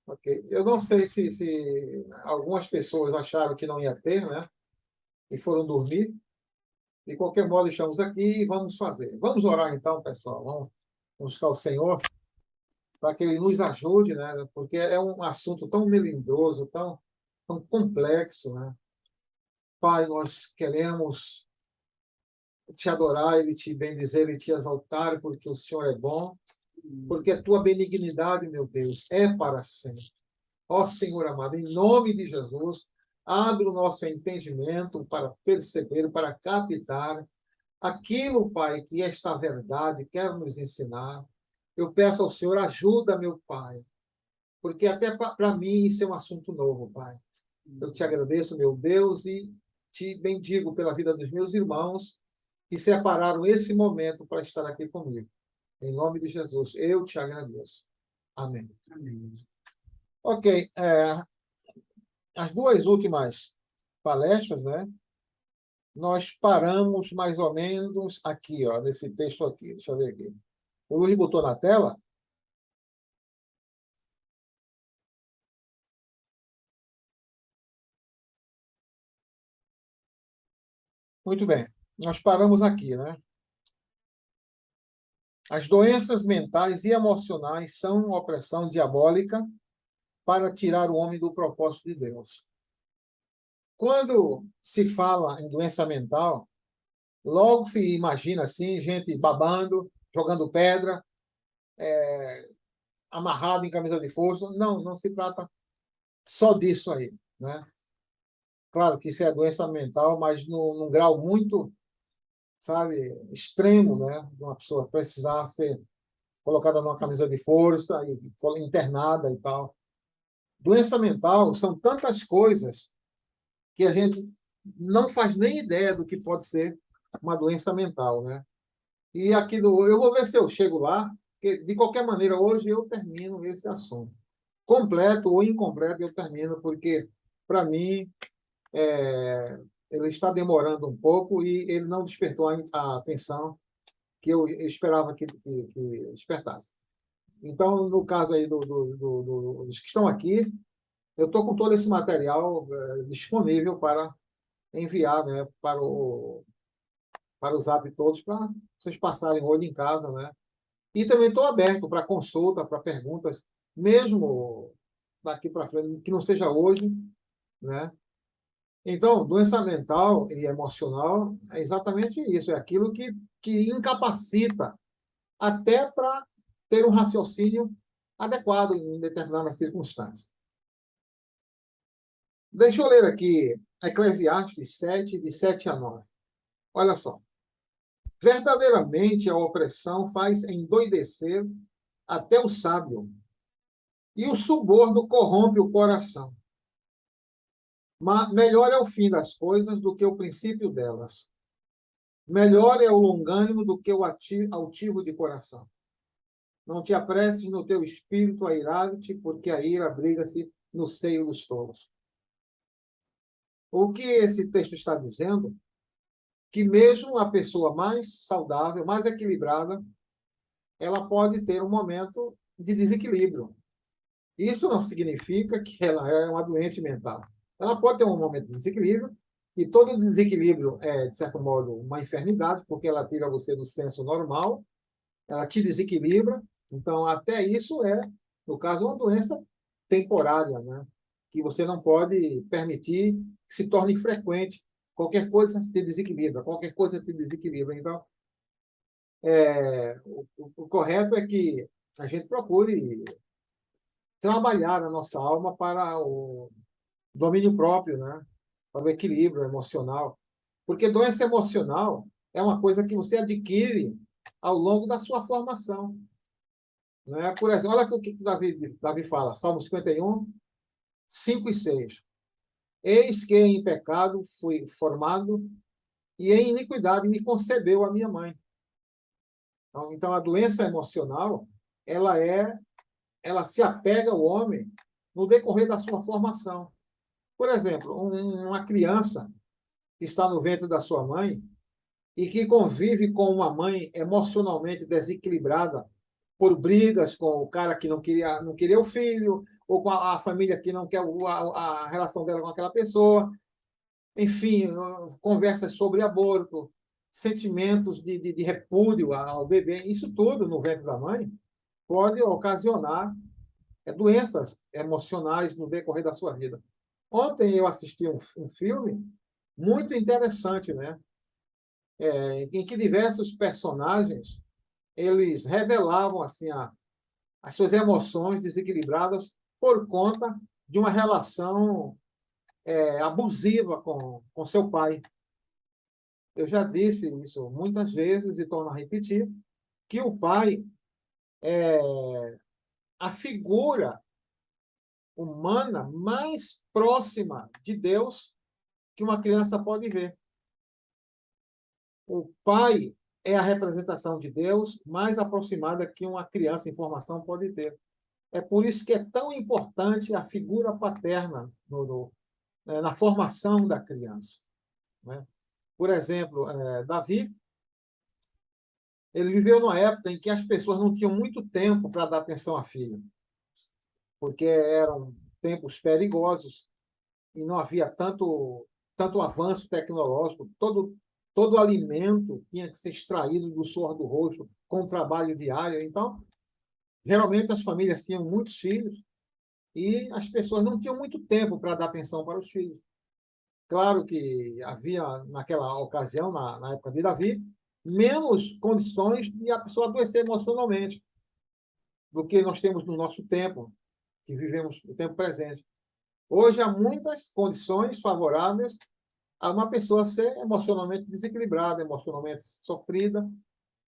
Ok. Eu não sei se algumas pessoas acharam que não ia ter, né? E foram dormir. De qualquer modo, estamos aqui e vamos fazer. Vamos orar então, pessoal. Vamos buscar o Senhor para que Ele nos ajude, né? Porque é um assunto tão melindroso, tão complexo, né? Pai, nós queremos te adorar, Ele te bendizer, Ele te exaltar, porque o Senhor é bom, porque a tua benignidade, meu Deus, é para sempre. Ó Senhor amado, em nome de Jesus, abre o nosso entendimento para perceber, para captar aquilo, Pai, que esta verdade quer nos ensinar. Eu peço ao Senhor, ajuda, meu Pai, porque até para mim isso é um assunto novo, Pai. Eu te agradeço, meu Deus, e te bendigo pela vida dos meus irmãos que separaram esse momento para estar aqui comigo. Em nome de Jesus, eu te agradeço. Amém. Amém. Ok, as duas últimas palestras, né? Nós paramos mais ou menos aqui, ó, nesse texto aqui. Deixa eu ver aqui. O Luiz botou na tela? Muito bem. Nós paramos aqui, né? As doenças mentais e emocionais são uma opressão diabólica para tirar o homem do propósito de Deus. Quando se fala em doença mental, logo se imagina assim, gente babando, jogando pedra, amarrado em camisa de força. Não, não se trata só disso aí, né? Claro que isso é doença mental, mas num grau muito, sabe, extremo, né? De uma pessoa precisar ser colocada numa camisa de força e internada e tal. Doença mental são tantas coisas que a gente não faz nem ideia do que pode ser uma doença mental, né? E aquilo, eu vou ver se eu chego lá, porque de qualquer maneira hoje eu termino esse assunto. Completo ou incompleto eu termino, porque para mim ele está demorando um pouco e ele não despertou a atenção que eu esperava que despertasse. Então, no caso aí dos que estão aqui, eu estou com todo esse material disponível para enviar, né, para o Zap todos, para vocês passarem o olho em casa, né? E também estou aberto para consulta, para perguntas, mesmo daqui para frente, que não seja hoje, né? Então, doença mental e emocional é exatamente isso, é aquilo que incapacita até para ter um raciocínio adequado em determinadas circunstâncias. Deixa eu ler aqui Eclesiastes 7, de 7 a 9. Olha só. Verdadeiramente a opressão faz endoidecer até o sábio, e o suborno corrompe o coração. Mas melhor é o fim das coisas do que o princípio delas. Melhor é o longânimo do que o altivo de coração. Não te apresses no teu espírito a irar-te, porque a ira abriga-se no seio dos tolos. O que esse texto está dizendo? Que mesmo a pessoa mais saudável, mais equilibrada, ela pode ter um momento de desequilíbrio. Isso não significa que ela é uma doente mental. Ela pode ter um momento de desequilíbrio, e todo desequilíbrio é, de certo modo, uma enfermidade, porque ela tira você do senso normal, ela te desequilibra. Então, até isso é, no caso, uma doença temporária, né? Que você não pode permitir que se torne frequente. Qualquer coisa te desequilibra, qualquer coisa te desequilibra. Então, o correto é que a gente procure trabalhar na nossa alma para o domínio próprio, né? Para o equilíbrio emocional. Porque doença emocional é uma coisa que você adquire ao longo da sua formação. Né? Por exemplo, olha o que Davi fala, Salmo 51, 5 e 6. Eis que em pecado fui formado e em iniquidade me concebeu a minha mãe. Então a doença emocional, ela se apega ao homem no decorrer da sua formação. Por exemplo, uma criança que está no ventre da sua mãe e que convive com uma mãe emocionalmente desequilibrada por brigas com o cara que não queria o filho, ou com a família que não quer a relação dela com aquela pessoa. Enfim, conversas sobre aborto, sentimentos de repúdio ao bebê. Isso tudo no ventre da mãe pode ocasionar doenças emocionais no decorrer da sua vida. Ontem eu assisti um filme muito interessante, né? Em que diversos personagens eles revelavam assim as suas emoções desequilibradas por conta de uma relação abusiva com seu pai. Eu já disse isso muitas vezes e torno a repetir, que o pai é a figura humana mais próxima de Deus que uma criança pode ver. O pai é a representação de Deus mais aproximada que uma criança em formação pode ter. É por isso que é tão importante a figura paterna na formação da criança, né? Por exemplo, Davi, ele viveu numa época em que as pessoas não tinham muito tempo para dar atenção à filha, porque eram tempos perigosos e não havia tanto avanço tecnológico. Todo alimento tinha que ser extraído do suor do rosto com trabalho diário. Então, geralmente as famílias tinham muitos filhos e as pessoas não tinham muito tempo para dar atenção para os filhos. Claro que havia, naquela ocasião, na época de Davi, menos condições de a pessoa adoecer emocionalmente do que nós temos no nosso tempo, que vivemos no tempo presente. Hoje há muitas condições favoráveis a uma pessoa ser emocionalmente desequilibrada, emocionalmente sofrida,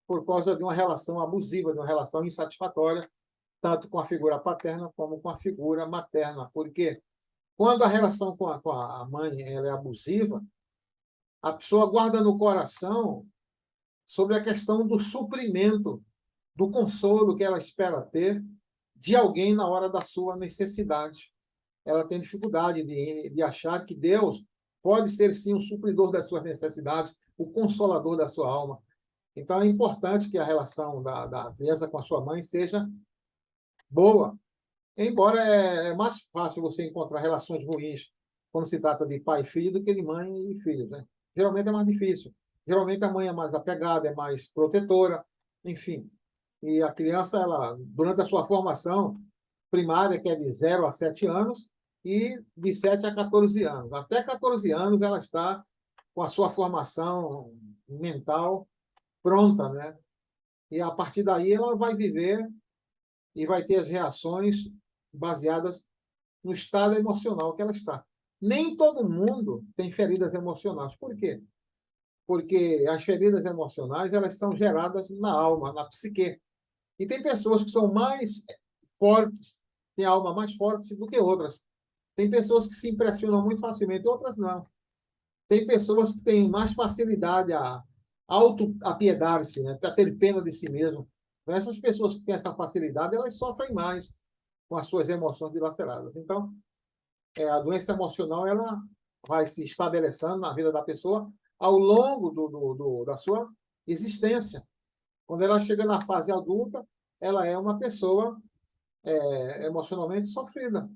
por causa de uma relação abusiva, de uma relação insatisfatória, tanto com a figura paterna como com a figura materna. Porque quando a relação com a mãe ela é abusiva, a pessoa guarda no coração sobre a questão do suprimento, do consolo que ela espera ter de alguém na hora da sua necessidade. Ela tem dificuldade de achar que Deus pode ser, sim, o supridor das suas necessidades, o consolador da sua alma. Então, é importante que a relação da criança com a sua mãe seja boa. Embora é mais fácil você encontrar relações ruins quando se trata de pai e filho do que de mãe e filho, né? Geralmente é mais difícil. Geralmente a mãe é mais apegada, é mais protetora, enfim. E a criança, ela, durante a sua formação primária, que é de 0 a 7 anos, e de 7 a 14 anos. Até 14 anos ela está com a sua formação mental pronta, né? E a partir daí ela vai viver e vai ter as reações baseadas no estado emocional que ela está. Nem todo mundo tem feridas emocionais. Por quê? Porque as feridas emocionais elas são geradas na alma, na psique. E tem pessoas que são mais fortes, têm a alma mais forte do que outras. Tem pessoas que se impressionam muito facilmente, outras não. Tem pessoas que têm mais facilidade a auto-apiedar-se, né? A ter pena de si mesmo. Essas pessoas que têm essa facilidade, elas sofrem mais com as suas emoções dilaceradas. Então, a doença emocional ela vai se estabelecendo na vida da pessoa ao longo da sua existência. Quando ela chega na fase adulta, ela é uma pessoa emocionalmente sofrida.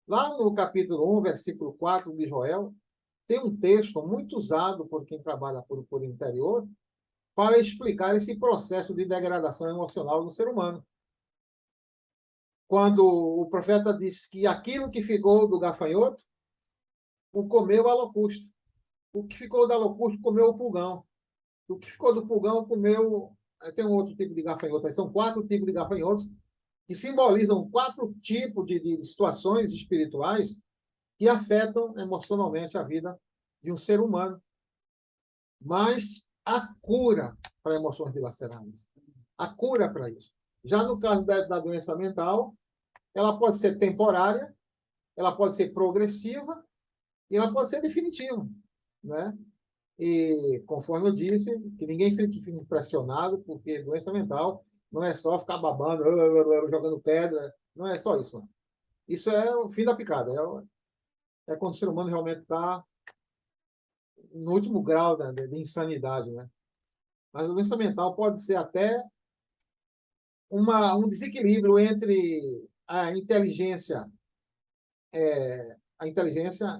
Lá no capítulo 1, versículo 4 de Joel, tem um texto muito usado por quem trabalha por interior para explicar esse processo de degradação emocional do ser humano. Quando o profeta diz que aquilo que ficou do gafanhoto, o comeu a locusta. O que ficou da locusta, comeu o pulgão. O que ficou do pulgão, comeu... Tem um outro tipo de gafanhoto. São 4 tipos de gafanhotos que simbolizam 4 tipos de situações espirituais que afetam emocionalmente a vida de um ser humano. Mas a cura para emoções dilaceradas, a cura para isso. Já no caso da doença mental, ela pode ser temporária, ela pode ser progressiva e ela pode ser definitiva, né? E, conforme eu disse, que ninguém fique impressionado, porque doença mental não é só ficar babando, jogando pedra, não é só isso. Não. Isso é o fim da picada, é quando o ser humano realmente está no último grau de insanidade, né? Mas a doença mental pode ser até um desequilíbrio entre a inteligência,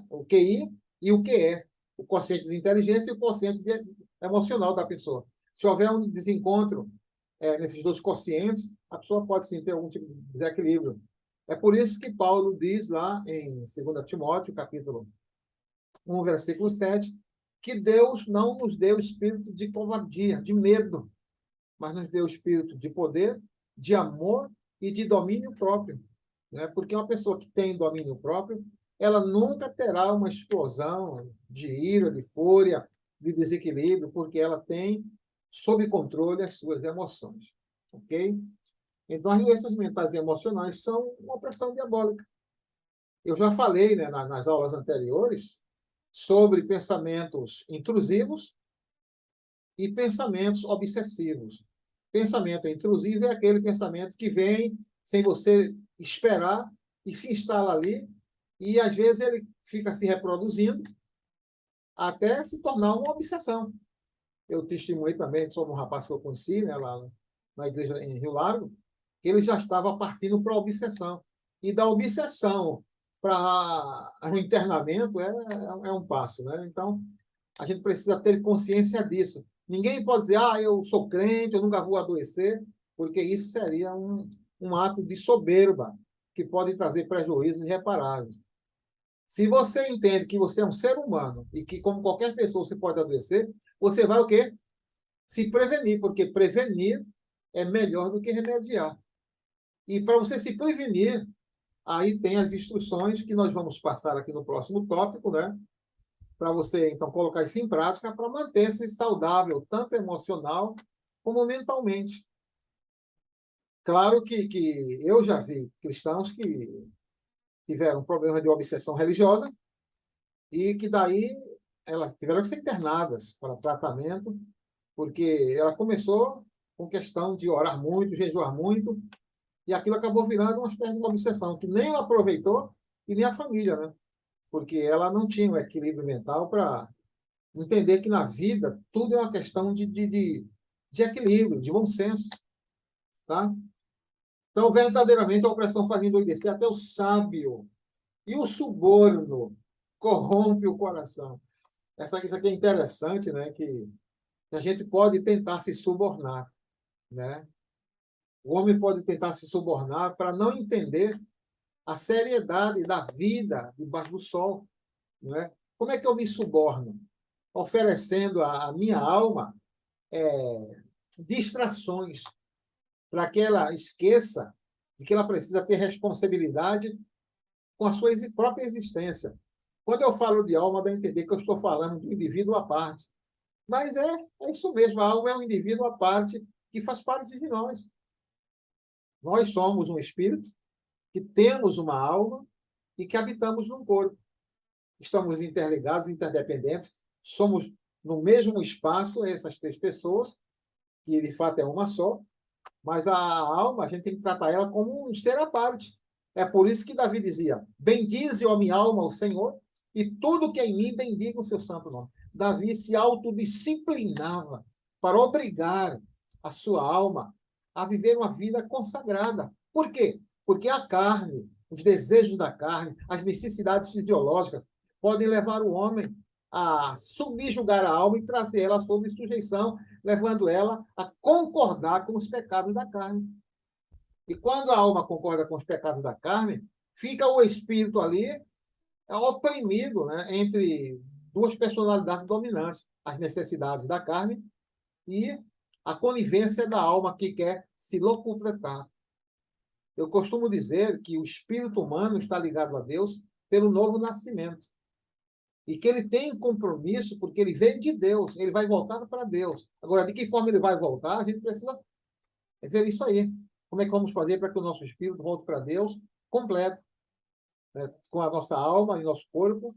o QI e o QE, o quociente de inteligência e o quociente emocional da pessoa. Se houver um desencontro nesses dois quocientes, a pessoa pode sim ter algum tipo de desequilíbrio. É por isso que Paulo diz lá em 2 Timóteo, capítulo 1, versículo 7, que Deus não nos deu espírito de covardia, de medo, mas nos deu espírito de poder, de amor e de domínio próprio. Né? Porque uma pessoa que tem domínio próprio, ela nunca terá uma explosão de ira, de fúria, de desequilíbrio, porque ela tem sob controle as suas emoções. Ok? Então, as doenças mentais e emocionais são uma opressão diabólica. Eu já falei, né, nas aulas anteriores sobre pensamentos intrusivos e pensamentos obsessivos. Pensamento intrusivo é aquele pensamento que vem sem você esperar e se instala ali, e às vezes ele fica se reproduzindo até se tornar uma obsessão. Eu testemunhei também sobre um rapaz que eu conheci, né, lá na igreja em Rio Largo, que ele já estava partindo para a obsessão. E da obsessão para o internamento é um passo. Né? Então, a gente precisa ter consciência disso. Ninguém pode dizer, eu sou crente, eu nunca vou adoecer, porque isso seria um ato de soberba, que pode trazer prejuízos irreparáveis. Se você entende que você é um ser humano e que, como qualquer pessoa, você pode adoecer, você vai o quê? Se prevenir, porque prevenir é melhor do que remediar. E para você se prevenir, aí tem as instruções que nós vamos passar aqui no próximo tópico, né? Para você, então, colocar isso em prática para manter-se saudável, tanto emocional como mentalmente. Claro que eu já vi cristãos que tiveram problema de obsessão religiosa e que daí elas tiveram que ser internadas para tratamento, porque ela começou com questão de orar muito, jejuar muito, e aquilo acabou virando uma espécie de uma obsessão, que nem ela aproveitou e nem a família, né? Porque ela não tinha o equilíbrio mental para entender que na vida tudo é uma questão de equilíbrio, de bom senso. Tá? Então, verdadeiramente, a opressão faz endoidecer até o sábio. E o suborno corrompe o coração. Isso aqui é interessante, né? Que a gente pode tentar se subornar. Né? O homem pode tentar se subornar para não entender a seriedade da vida debaixo do sol. Né? Como é que eu me suborno? Oferecendo à minha alma distrações para que ela esqueça de que ela precisa ter responsabilidade com a sua própria existência. Quando eu falo de alma, dá a entender que eu estou falando de um indivíduo à parte. Mas é isso mesmo, a alma é um indivíduo à parte que faz parte de nós. Nós somos um espírito que temos uma alma e que habitamos num corpo. Estamos interligados, interdependentes, somos no mesmo espaço, essas três pessoas, que de fato é uma só, mas a alma, a gente tem que tratar ela como um ser à parte. É por isso que Davi dizia, bendize, ó minha alma, o Senhor, e tudo que é em mim bendiga o seu santo nome. Davi se autodisciplinava para obrigar a sua alma a viver uma vida consagrada. Por quê? Porque a carne, os desejos da carne, as necessidades fisiológicas podem levar o homem a subjugar a alma e trazer ela sob sujeição, levando ela a concordar com os pecados da carne. E quando a alma concorda com os pecados da carne, fica o espírito ali oprimido, né, entre duas personalidades dominantes, as necessidades da carne e a conivência da alma que quer se locupletar. Eu costumo dizer que o espírito humano está ligado a Deus pelo novo nascimento. E que ele tem compromisso porque ele veio de Deus, ele vai voltar para Deus. Agora, de que forma ele vai voltar, a gente precisa ver isso aí. Como é que vamos fazer para que o nosso espírito volte para Deus completo, né? Com a nossa alma e nosso corpo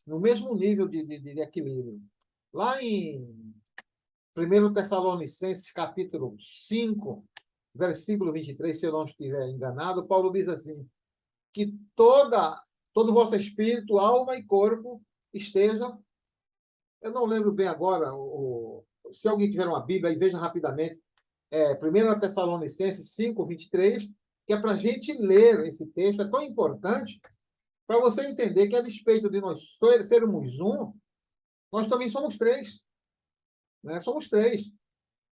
no mesmo nível de equilíbrio. Lá em 1 Tessalonicenses, capítulo 5, versículo 23, se eu não estiver enganado, Paulo diz assim, que todo o vosso espírito, alma e corpo estejam. Eu não lembro bem agora, se alguém tiver uma Bíblia, aí veja rapidamente, 1 Tessalonicenses 5, 23, que é para a gente ler esse texto, é tão importante para você entender que, a despeito de nós sermos um, nós também somos três. Né? Somos três.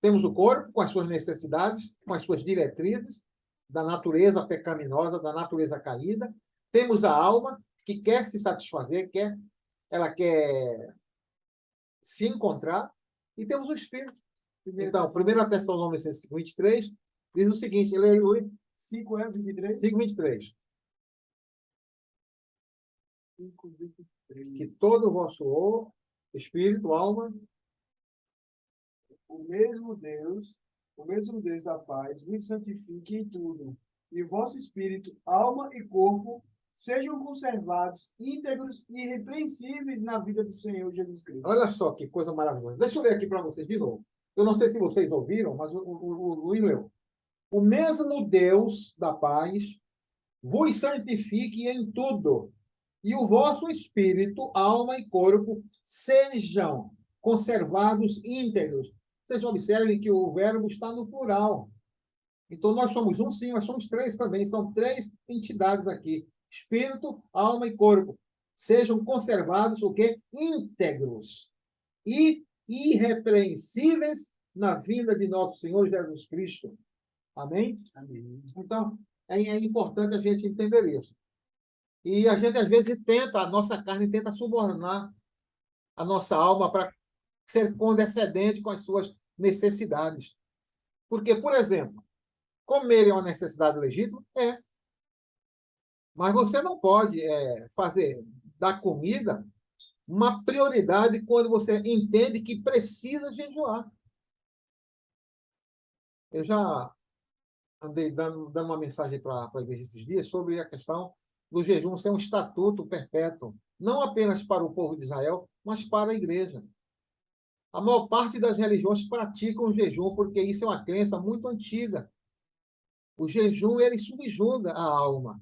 Temos o corpo com as suas necessidades, com as suas diretrizes, da natureza pecaminosa, da natureza caída. Temos a alma, que quer se satisfazer, ela quer se encontrar. E temos o espírito. Então, 1 Tessalonicenses 5:23 diz o seguinte, ele é Luiz, 5:23. 5:23. Que todo o vosso espírito, alma, o mesmo Deus da paz, vos santifique em tudo, e vosso espírito, alma e corpo sejam conservados íntegros e irrepreensíveis na vida do Senhor Jesus Cristo. Olha só que coisa maravilhosa. Deixa eu ler aqui para vocês de novo. Eu não sei se vocês ouviram, mas o Luiz leu. O mesmo Deus da paz vos santifique em tudo, e o vosso espírito, alma e corpo sejam conservados íntegros. Vocês observem que o verbo está no plural. Então, nós somos um, sim, mas somos três também. São três entidades aqui. Espírito, alma e corpo. Sejam conservados, o quê? Íntegros e irrepreensíveis na vinda de nosso Senhor Jesus Cristo. Amém? Amém. Então, é importante a gente entender isso. E a gente, às vezes, a nossa carne tenta subornar a nossa alma para ser condescendente com as suas necessidades. Porque, por exemplo, comer é uma necessidade legítima? É. Mas você não pode fazer da comida uma prioridade quando você entende que precisa jejuar. Eu já andei dando uma mensagem para a igreja esses dias sobre a questão do jejum ser um estatuto perpétuo, não apenas para o povo de Israel, mas para a igreja. A maior parte das religiões praticam o jejum porque isso é uma crença muito antiga. O jejum, ele subjuga a alma,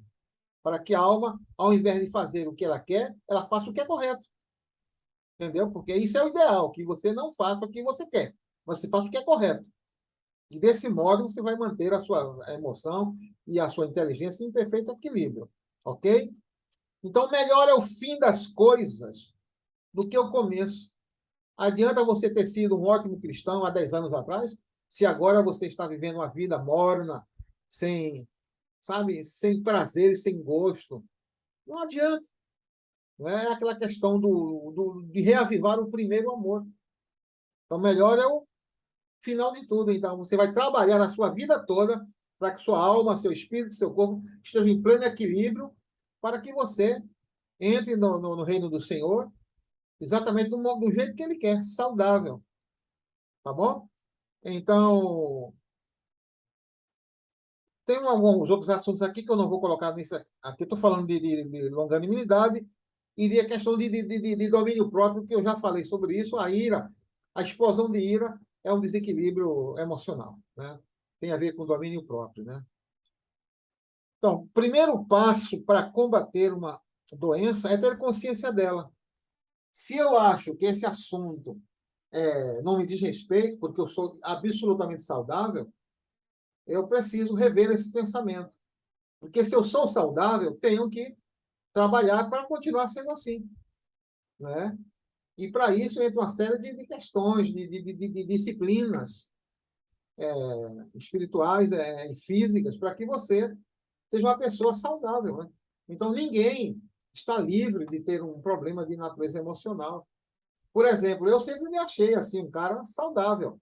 para que a alma, ao invés de fazer o que ela quer, ela faça o que é correto. Entendeu? Porque isso é o ideal, que você não faça o que você quer, mas você faça o que é correto. E desse modo você vai manter a sua emoção e a sua inteligência em perfeito equilíbrio. Ok? Então, melhor é o fim das coisas do que o começo. Adianta você ter sido um ótimo cristão há 10 anos atrás, se agora você está vivendo uma vida morna, sem, sabe, sem prazer e sem gosto. Não adianta. Não é aquela questão de reavivar o primeiro amor. Então, melhor é o final de tudo. Então, você vai trabalhar a sua vida toda para que sua alma, seu espírito, seu corpo estejam em pleno equilíbrio, para que você entre no reino do Senhor exatamente do jeito que ele quer, saudável. Tá bom? Então, tem alguns outros assuntos aqui que eu não vou colocar nisso aqui. Estou falando de longanimidade e de questão de domínio próprio, que eu já falei sobre isso. A ira, a explosão de ira é um desequilíbrio emocional, né? Tem a ver com domínio próprio, né? Então, primeiro passo para combater uma doença é ter consciência dela. Se eu acho que esse assunto não me diz respeito, porque eu sou absolutamente saudável, eu preciso rever esse pensamento. Porque se eu sou saudável, tenho que trabalhar para continuar sendo assim, né? E para isso entra uma série de questões, de disciplinas espirituais e físicas, para que você seja uma pessoa saudável, né? Então, ninguém está livre de ter um problema de natureza emocional. Por exemplo, eu sempre me achei assim, um cara saudável.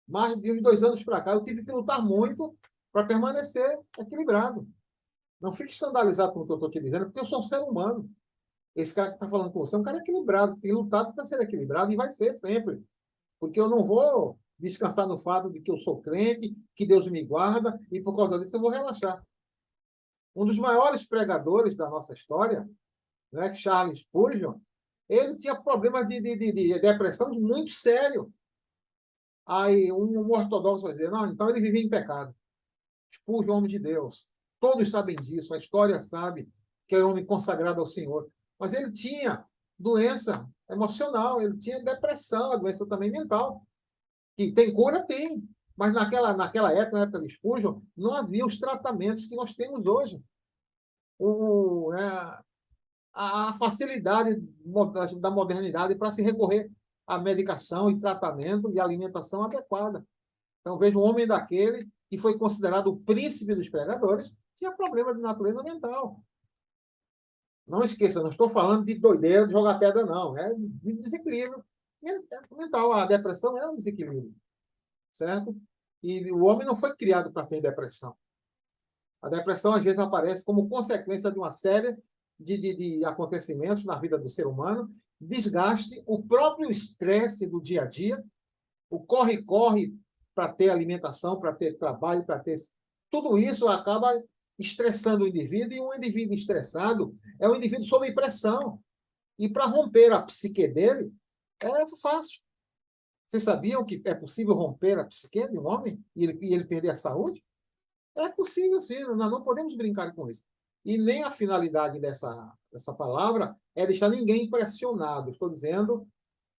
Mas de uns 2 anos para cá, eu tive que lutar muito para permanecer equilibrado. Não fique escandalizado com o que eu estou te dizendo, porque eu sou um ser humano. Esse cara que está falando com você é um cara equilibrado, tem lutado para ser equilibrado e vai ser sempre. Porque eu não vou descansar no fato de que eu sou crente, que Deus me guarda, e por causa disso eu vou relaxar. Um dos maiores pregadores da nossa história, né, Charles Spurgeon, ele tinha problemas de depressão muito sério. Aí um ortodoxo vai dizer, não, então ele vivia em pecado. Spurgeon, homem de Deus. Todos sabem disso, a história sabe que era um homem consagrado ao Senhor. Mas ele tinha doença emocional, ele tinha depressão, a doença também mental. Que tem cura? Tem. Mas naquela época, na época de Spurgeon, não havia os tratamentos que nós temos hoje. A facilidade da modernidade para se recorrer à medicação e tratamento e alimentação adequada. Então, vejo um homem daquele que foi considerado o príncipe dos pregadores, tinha problema de natureza mental. Não esqueça, não estou falando de doideira, de jogar pedra, não. É de desequilíbrio mental. A depressão é um desequilíbrio, certo? E o homem não foi criado para ter depressão. A depressão, às vezes, aparece como consequência de uma série de acontecimentos na vida do ser humano, desgaste, o próprio estresse do dia a dia, o corre-corre para ter alimentação, para ter trabalho, para ter... Tudo isso acaba estressando o indivíduo, e um indivíduo estressado é um indivíduo sob pressão. E para romper a psique dele, é fácil. Vocês sabiam que é possível romper a psique de um homem e ele perder a saúde? É possível, sim. Nós não podemos brincar com isso. E nem a finalidade dessa palavra é deixar ninguém impressionado. Estou dizendo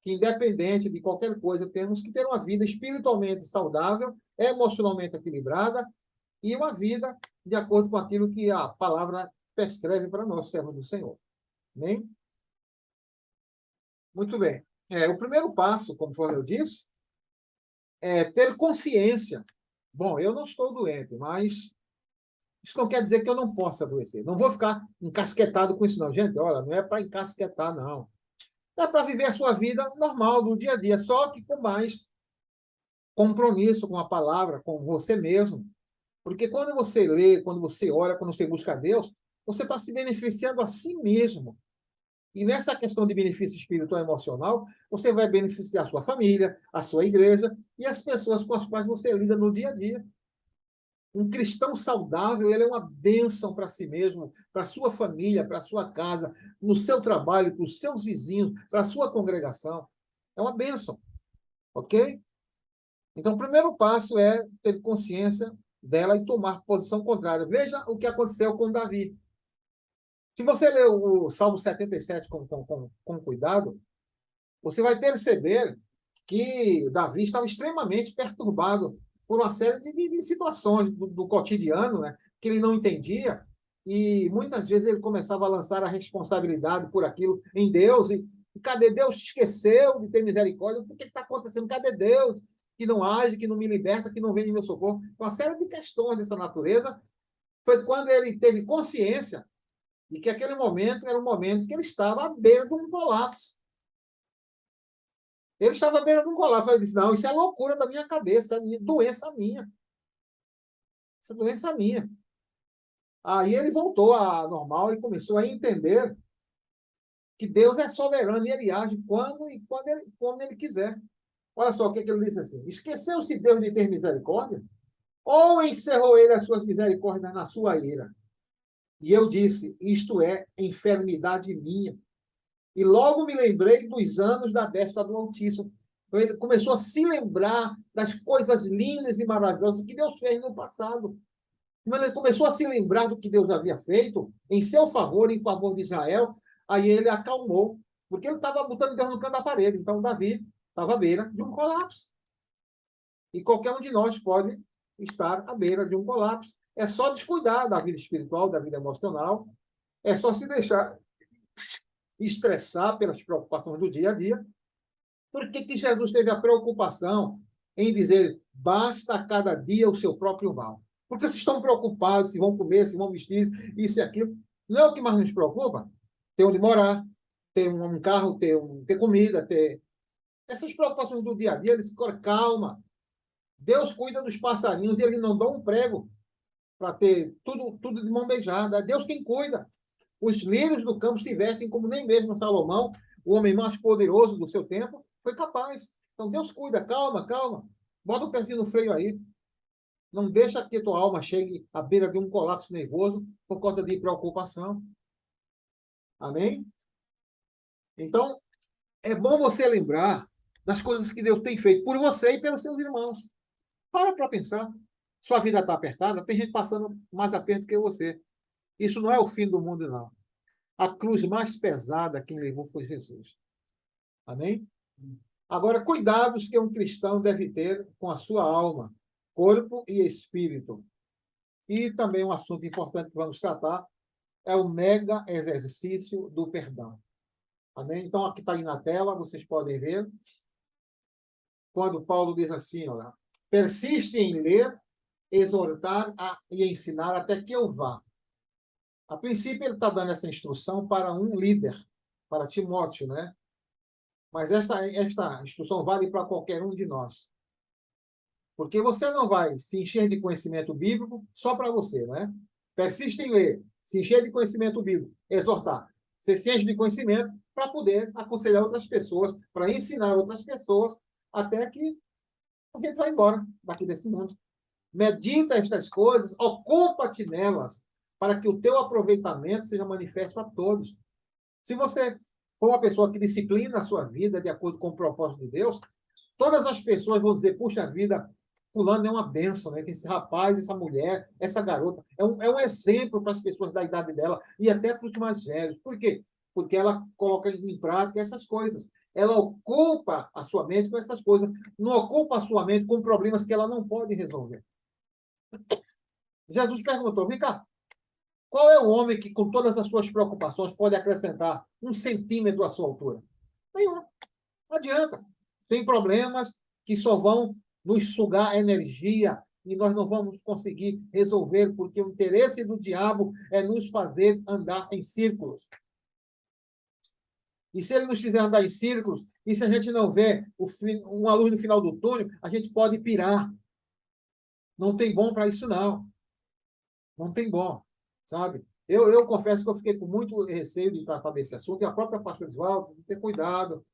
que, independente de qualquer coisa, temos que ter uma vida espiritualmente saudável, emocionalmente equilibrada e uma vida de acordo com aquilo que a palavra prescreve para nós, servos do Senhor. Amém? Muito bem. O primeiro passo, conforme eu disse, é ter consciência. Bom, eu não estou doente, mas isso não quer dizer que eu não possa adoecer. Não vou ficar encasquetado com isso, não. Gente, olha, não é para encasquetar, não. É para viver a sua vida normal, do dia a dia, só que com mais compromisso com a palavra, com você mesmo. Porque quando você lê, quando você ora, quando você busca a Deus, você está se beneficiando a si mesmo. E nessa questão de benefício espiritual e emocional, você vai beneficiar a sua família, a sua igreja e as pessoas com as quais você lida no dia a dia. Um cristão saudável, ele é uma bênção para si mesmo, para a sua família, para a sua casa, no seu trabalho, para os seus vizinhos, para a sua congregação. É uma bênção, ok? Então, o primeiro passo é ter consciência dela e tomar posição contrária. Veja o que aconteceu com Davi. Se você ler o Salmo 77 com cuidado, você vai perceber que Davi estava extremamente perturbado por uma série de situações do cotidiano, né, que ele não entendia, e muitas vezes ele começava a lançar a responsabilidade por aquilo em Deus, e cadê Deus? Esqueceu de ter misericórdia? O que está acontecendo? Cadê Deus? Que não age, que não me liberta, que não vem em meu socorro. Uma série de questões dessa natureza. Foi quando ele teve consciência de que aquele momento era um momento que ele estava à beira de um colapso. Ele estava à beira de um colapso. Ele disse, não, isso é loucura da minha cabeça, é doença minha. Isso é doença minha. Aí ele voltou à normal e começou a entender que Deus é soberano e ele age quando ele quiser. Olha só o que ele disse assim. Esqueceu-se Deus de ter misericórdia? Ou encerrou ele as suas misericórdias na sua ira? E eu disse, isto é enfermidade minha. E logo me lembrei dos anos da destra do Altíssimo. Então, ele começou a se lembrar das coisas lindas e maravilhosas que Deus fez no passado. Quando ele começou a se lembrar do que Deus havia feito em seu favor, em favor de Israel, aí ele acalmou, porque ele estava botando Deus no canto da parede. Então, Davi estava à beira de um colapso. E qualquer um de nós pode estar à beira de um colapso. É só descuidar da vida espiritual, da vida emocional, é só se deixar estressar pelas preocupações do dia a dia. Por que Jesus teve a preocupação em dizer, basta a cada dia o seu próprio mal? Porque vocês estão preocupados se vão comer, se vão vestir, isso e aquilo. Não é o que mais nos preocupa? Ter onde morar, ter um carro, ter comida, ter... Essas preocupações do dia a dia, eles ficam, calma. Deus cuida dos passarinhos e eles não dão um prego para ter tudo de mão beijada. É Deus quem cuida. Os lírios do campo se vestem como nem mesmo Salomão, o homem mais poderoso do seu tempo, foi capaz. Então, Deus cuida. Calma, calma. Bota o pezinho no freio aí. Não deixa que tua alma chegue à beira de um colapso nervoso por causa de preocupação. Amém? Então, é bom você lembrar das coisas que Deus tem feito por você e pelos seus irmãos. Para pensar. Sua vida está apertada, tem gente passando mais aperto que você. Isso não é o fim do mundo, não. A cruz mais pesada quem levou foi Jesus. Amém? Agora, cuidados que um cristão deve ter com a sua alma. corpo e espírito. E também um assunto importante que vamos tratar é o mega exercício do perdão. Amém? Então, aqui está aí na tela, vocês podem ver, quando Paulo diz assim, olha, persiste em ler, exortar e ensinar até que eu vá. A princípio, ele está dando essa instrução para um líder, para Timóteo, né? Mas esta instrução vale para qualquer um de nós. Porque você não vai se encher de conhecimento bíblico só para você, né? Persiste em ler, se encher de conhecimento bíblico, exortar. Você se enche de conhecimento para poder aconselhar outras pessoas, para ensinar outras pessoas, até que a gente vai embora daqui desse mundo. Medita estas coisas, ocupa-te nelas, para que o teu aproveitamento seja manifesto a todos. Se você for uma pessoa que disciplina a sua vida de acordo com o propósito de Deus, todas as pessoas vão dizer, puxa vida, fulano é uma bênção, né? Tem esse rapaz, essa mulher, essa garota. É um exemplo para as pessoas da idade dela e até para os mais velhos. Por quê? Porque ela coloca em prática essas coisas. Ela ocupa a sua mente com essas coisas. Não ocupa a sua mente com problemas que ela não pode resolver. Jesus perguntou, vem cá, qual é o homem que, com todas as suas preocupações, pode acrescentar 1 centímetro à sua altura? Nenhum. Não adianta. Tem problemas que só vão nos sugar energia e nós não vamos conseguir resolver, porque o interesse do diabo é nos fazer andar em círculos. E se ele nos fizer andar em círculos, e se a gente não vê uma luz no final do túnel, a gente pode pirar. Não tem bom para isso, não. Não tem bom, sabe? Eu confesso que eu fiquei com muito receio de tratar desse assunto, e a própria pastora Oswaldo, tem que ter cuidado.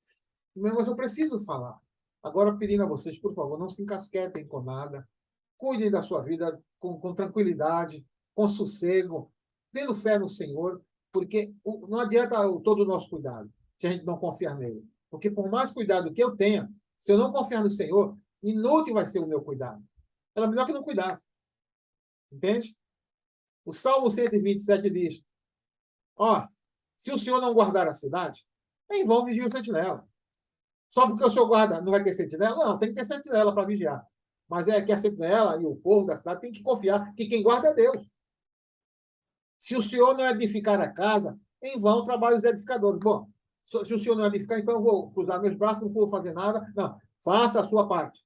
Mas eu preciso falar. Agora, pedindo a vocês, por favor, não se encasquetem com nada. Cuidem da sua vida com tranquilidade, com sossego, tendo fé no Senhor, porque não adianta todo o nosso cuidado, se a gente não confiar nele. Porque por mais cuidado que eu tenha, se eu não confiar no Senhor, inútil vai ser o meu cuidado. Era melhor que não cuidasse. Entende? O Salmo 127 diz, ó, se o Senhor não guardar a cidade, em vão vigia o sentinela. Só porque o senhor guarda, não vai ter sentinela? Não, tem que ter sentinela para vigiar. Mas é que a sentinela e o povo da cidade tem que confiar que quem guarda é Deus. Se o senhor não edificar a casa, em vão trabalham os edificadores. Bom, se o senhor não edificar, então eu vou cruzar meus braços, não vou fazer nada. Não, faça a sua parte.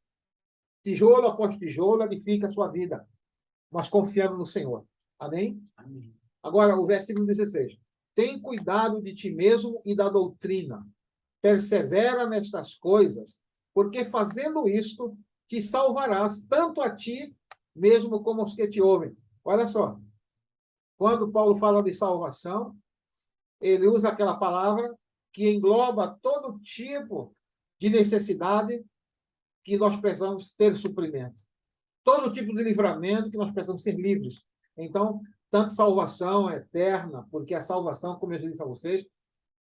Tijolo após tijolo, edifica a sua vida, mas confiando no Senhor. Amém? Amém. Agora, o versículo 16. Tem cuidado de ti mesmo e da doutrina. Persevera nestas coisas, porque fazendo isto, te salvarás, tanto a ti mesmo como aos que te ouvem. Olha só, quando Paulo fala de salvação, ele usa aquela palavra que engloba todo tipo de necessidade que nós precisamos ter suprimento. Todo tipo de livramento que nós precisamos ser livres. Então, tanto salvação é eterna, porque a salvação, como eu já disse a vocês,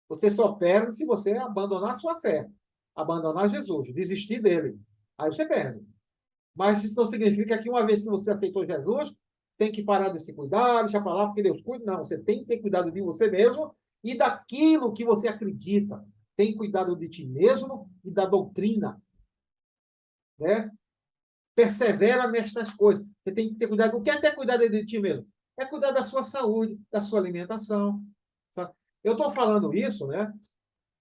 você só perde se você abandonar a sua fé, abandonar Jesus, desistir dele. Aí você perde. Mas isso não significa que uma vez que você aceitou Jesus, tem que parar de se cuidar, deixar para lá, porque Deus cuida. Não, você tem que ter cuidado de você mesmo e daquilo que você acredita. Tem cuidado de ti mesmo e da doutrina. Né? Persevera nestas coisas. Você tem que ter cuidado. O que é ter cuidado de ti mesmo? É cuidar da sua saúde, da sua alimentação. Sabe? Eu estou falando isso, né?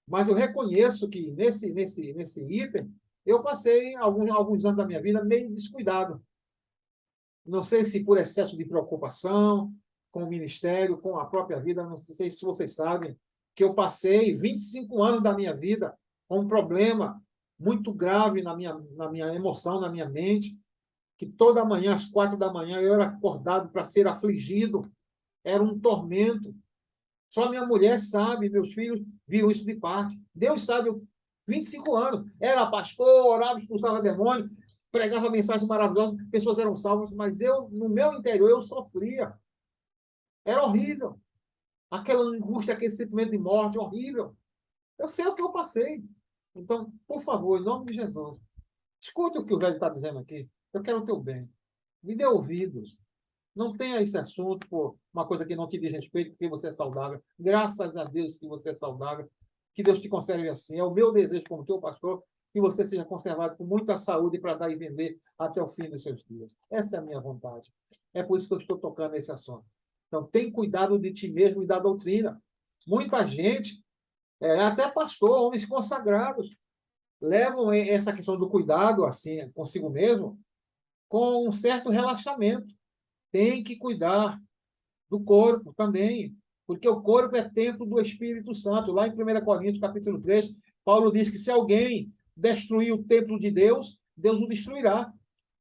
Mas eu reconheço que nesse item, eu passei alguns anos da minha vida meio descuidado. Não sei se por excesso de preocupação com o ministério, com a própria vida, não sei se vocês sabem, que eu passei 25 anos da minha vida com um problema muito grave na minha emoção, na minha mente, que toda manhã, às 4 da manhã, eu era acordado para ser afligido. Era um tormento. Só minha mulher sabe, meus filhos viram isso de parte. Deus sabe, 25 anos. Era pastor, orava, expulsava demônio, pregava mensagens maravilhosas, pessoas eram salvas, mas eu, no meu interior, eu sofria. Era horrível. Aquela angústia, aquele sentimento de morte, horrível. Eu sei o que eu passei. Então, por favor, em nome de Jesus, escute o que o velho está dizendo aqui. Eu quero o teu bem. Me dê ouvidos. Não tenha esse assunto por uma coisa que não te diz respeito, porque você é saudável. Graças a Deus que você é saudável. Que Deus te conserve assim. É o meu desejo como teu pastor que você seja conservado com muita saúde para dar e vender até o fim dos seus dias. Essa é a minha vontade. É por isso que eu estou tocando nesse assunto. Então, tem cuidado de ti mesmo e da doutrina. Muita gente, até pastor, homens consagrados, levam essa questão do cuidado assim consigo mesmo com um certo relaxamento. Tem que cuidar do corpo também, porque o corpo é templo do Espírito Santo. Lá em 1 Coríntios, capítulo 3, Paulo diz que se alguém destruir o templo de Deus, Deus o destruirá.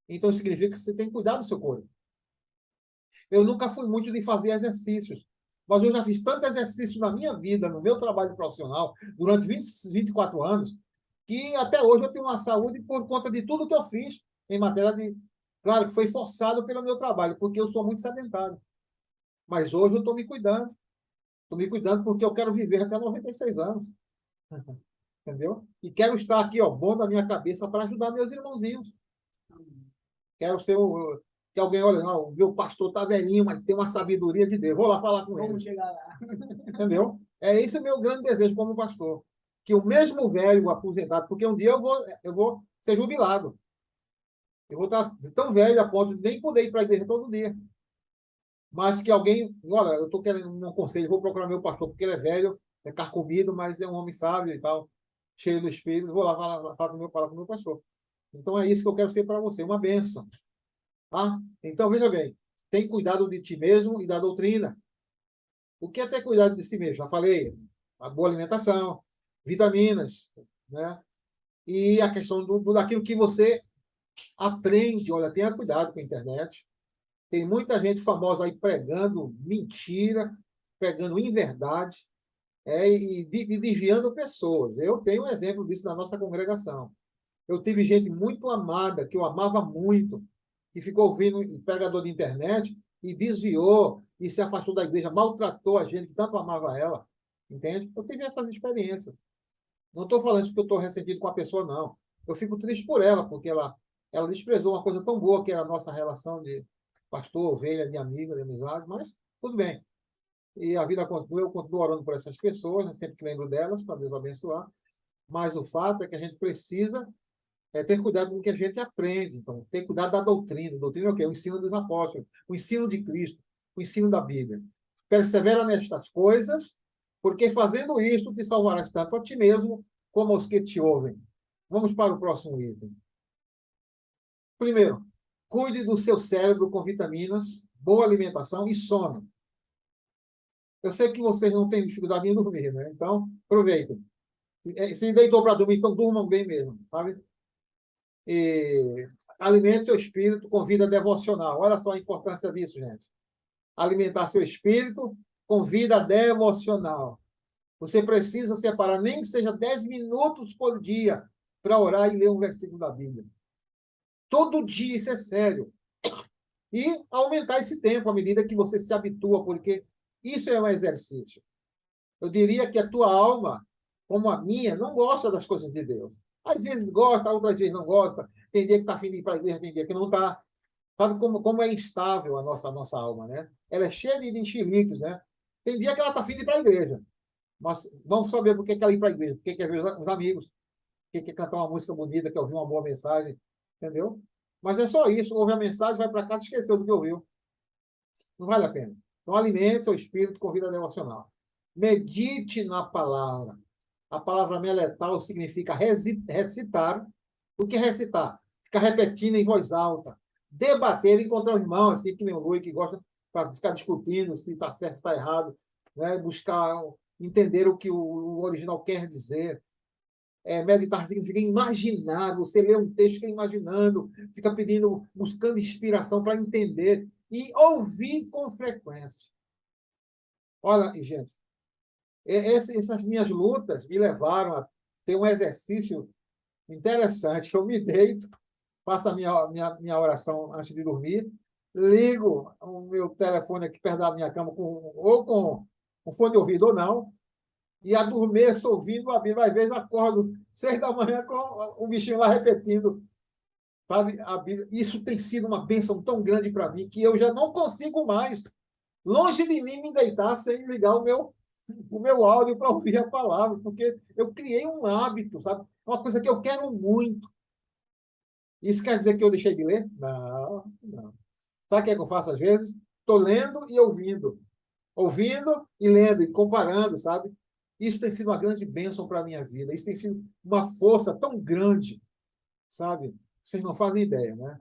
Então, significa que você tem que cuidar do seu corpo. Eu nunca fui muito de fazer exercícios, mas eu já fiz tanto exercício na minha vida, no meu trabalho profissional, durante 24 anos, que até hoje eu tenho uma saúde por conta de tudo que eu fiz em matéria de... Claro que foi forçado pelo meu trabalho, porque eu sou muito sedentário. Mas hoje eu estou me cuidando. Estou me cuidando porque eu quero viver até 96 anos. Entendeu? E quero estar aqui, ó, bom da minha cabeça para ajudar meus irmãozinhos. Quero ser que alguém olha, não, o meu pastor está velhinho, mas tem uma sabedoria de Deus. Vou lá falar com ele. Vamos chegar lá. Entendeu? Esse meu grande desejo como pastor. Que o mesmo velho aposentado, porque um dia eu vou ser jubilado. Eu vou estar tão velho a ponto de nem poder ir para a igreja todo dia. Mas que alguém, olha, eu estou querendo um conselho, vou procurar meu pastor, porque ele é velho, é carcomido, mas é um homem sábio e tal, cheio do Espírito. Vou lá falar com o meu pastor. Então é isso que eu quero ser para você, uma bênção. Tá? Então, veja bem, tem cuidado de ti mesmo e da doutrina. O que é ter cuidado de si mesmo? Já falei, a boa alimentação, vitaminas, né? E a questão daquilo que você aprende. Olha, tenha cuidado com a internet. Tem muita gente famosa aí pregando mentira, pregando inverdade, e desviando pessoas. Eu tenho um exemplo disso na nossa congregação. Eu tive gente muito amada, que eu amava muito, que ficou ouvindo pregador de internet e desviou e se afastou da igreja, maltratou a gente que tanto amava ela. Entende? Eu tive essas experiências. Não estou falando isso porque eu estou ressentido com a pessoa, não. Eu fico triste por ela, porque ela desprezou uma coisa tão boa que era a nossa relação de pastor, ovelha, de amigo, de amizade, mas tudo bem. E a vida continua, eu continuo orando por essas pessoas, né? Sempre que lembro delas, para Deus abençoar. Mas o fato é que a gente precisa ter cuidado com o que a gente aprende. Então, ter cuidado da doutrina. Doutrina é o quê? O ensino dos apóstolos, o ensino de Cristo, o ensino da Bíblia. Persevera nestas coisas, porque fazendo isto te salvarás tanto a ti mesmo como aos que te ouvem. Vamos para o próximo item. Primeiro, cuide do seu cérebro com vitaminas, boa alimentação e sono. Eu sei que vocês não têm dificuldade em dormir, né? Então, aproveitem. Se deitou para dormir, então durmam bem mesmo, sabe? E alimente seu espírito com vida devocional. Olha só a importância disso, gente. Alimentar seu espírito com vida devocional. Você precisa separar, nem que seja 10 minutos por dia, para orar e ler um versículo da Bíblia. Todo dia, isso é sério. E aumentar esse tempo à medida que você se habitua, porque isso é um exercício. Eu diria que a tua alma, como a minha, não gosta das coisas de Deus. Às vezes gosta, outras vezes não gosta. Tem dia que está afim de ir para a igreja, tem dia que não está. Sabe como é instável a nossa alma, né? Ela é cheia de enxeriques, né? Tem dia que ela está afim de ir para a igreja. Mas vamos saber por que ela ir para a igreja. Porque quer ver os amigos. Porque quer cantar uma música bonita, quer ouvir uma boa mensagem. Entendeu? Mas é só isso. Ouve a mensagem, vai para casa e esqueceu do que ouviu. Não vale a pena. Então, alimente seu espírito com vida devocional. Medite na palavra. A palavra meletal significa recitar. O que é recitar? Ficar repetindo em voz alta. Debater, encontrar um irmão, assim, que nem o Rui, que gosta para ficar discutindo se está certo, se está errado. Né? Buscar entender o que o original quer dizer. Meditar significa imaginar. Você lê um texto, fica imaginando, fica pedindo, buscando inspiração para entender. E ouvir com frequência. Olha, gente, essas minhas lutas me levaram a ter um exercício interessante. Eu me deito, faço a minha oração antes de dormir, ligo o meu telefone aqui perto da minha cama, ou com fone de ouvido ou não, e adormeço ouvindo a Bíblia. Às vezes acordo 6 da manhã com o bichinho lá repetindo, sabe, a Bíblia. Isso tem sido uma bênção tão grande para mim que eu já não consigo mais, longe de mim, me deitar sem ligar o meu áudio para ouvir a palavra, porque eu criei um hábito, sabe? É uma coisa que eu quero muito. Isso quer dizer que eu deixei de ler? Não, não. Sabe o que é que eu faço às vezes? Estou lendo e ouvindo. Ouvindo e lendo e comparando, sabe? Isso tem sido uma grande bênção para a minha vida. Isso tem sido uma força tão grande, sabe? Vocês não fazem ideia, né?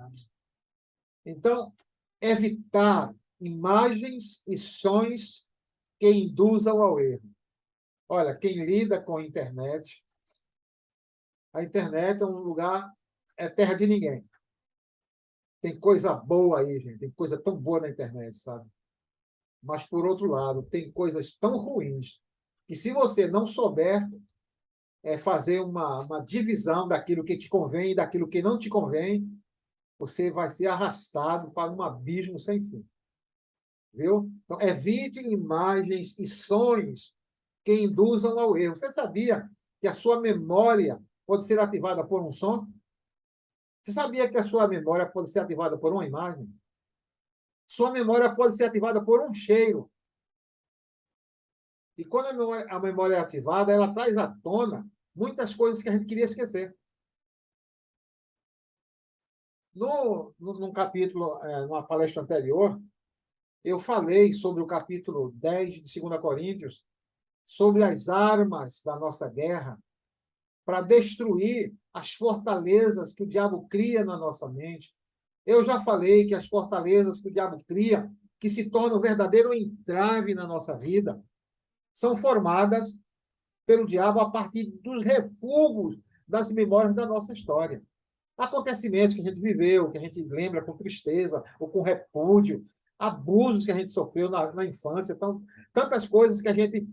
Então, evitar imagens e sons que induzam ao erro. Olha, quem lida com a internet é um lugar, é terra de ninguém. Tem coisa boa aí, gente. Tem coisa tão boa na internet, sabe? Mas, por outro lado, tem coisas tão ruins que, se você não souber fazer uma divisão daquilo que te convém e daquilo que não te convém, você vai ser arrastado para um abismo sem fim. Viu? Então, evite imagens e sonhos que induzam ao erro. Você sabia que a sua memória pode ser ativada por um som? Você sabia que a sua memória pode ser ativada por uma imagem? Sua memória pode ser ativada por um cheiro. E quando a memória é ativada, ela traz à tona muitas coisas que a gente queria esquecer. Num capítulo, numa palestra anterior, eu falei sobre o capítulo 10 de 2 Coríntios, sobre as armas da nossa guerra, para destruir as fortalezas que o diabo cria na nossa mente. Eu já falei que as fortalezas que o diabo cria, que se tornam um verdadeiro entrave na nossa vida, são formadas pelo diabo a partir dos refugos das memórias da nossa história. Acontecimentos que a gente viveu, que a gente lembra com tristeza ou com repúdio, abusos que a gente sofreu na infância, tantas coisas que a gente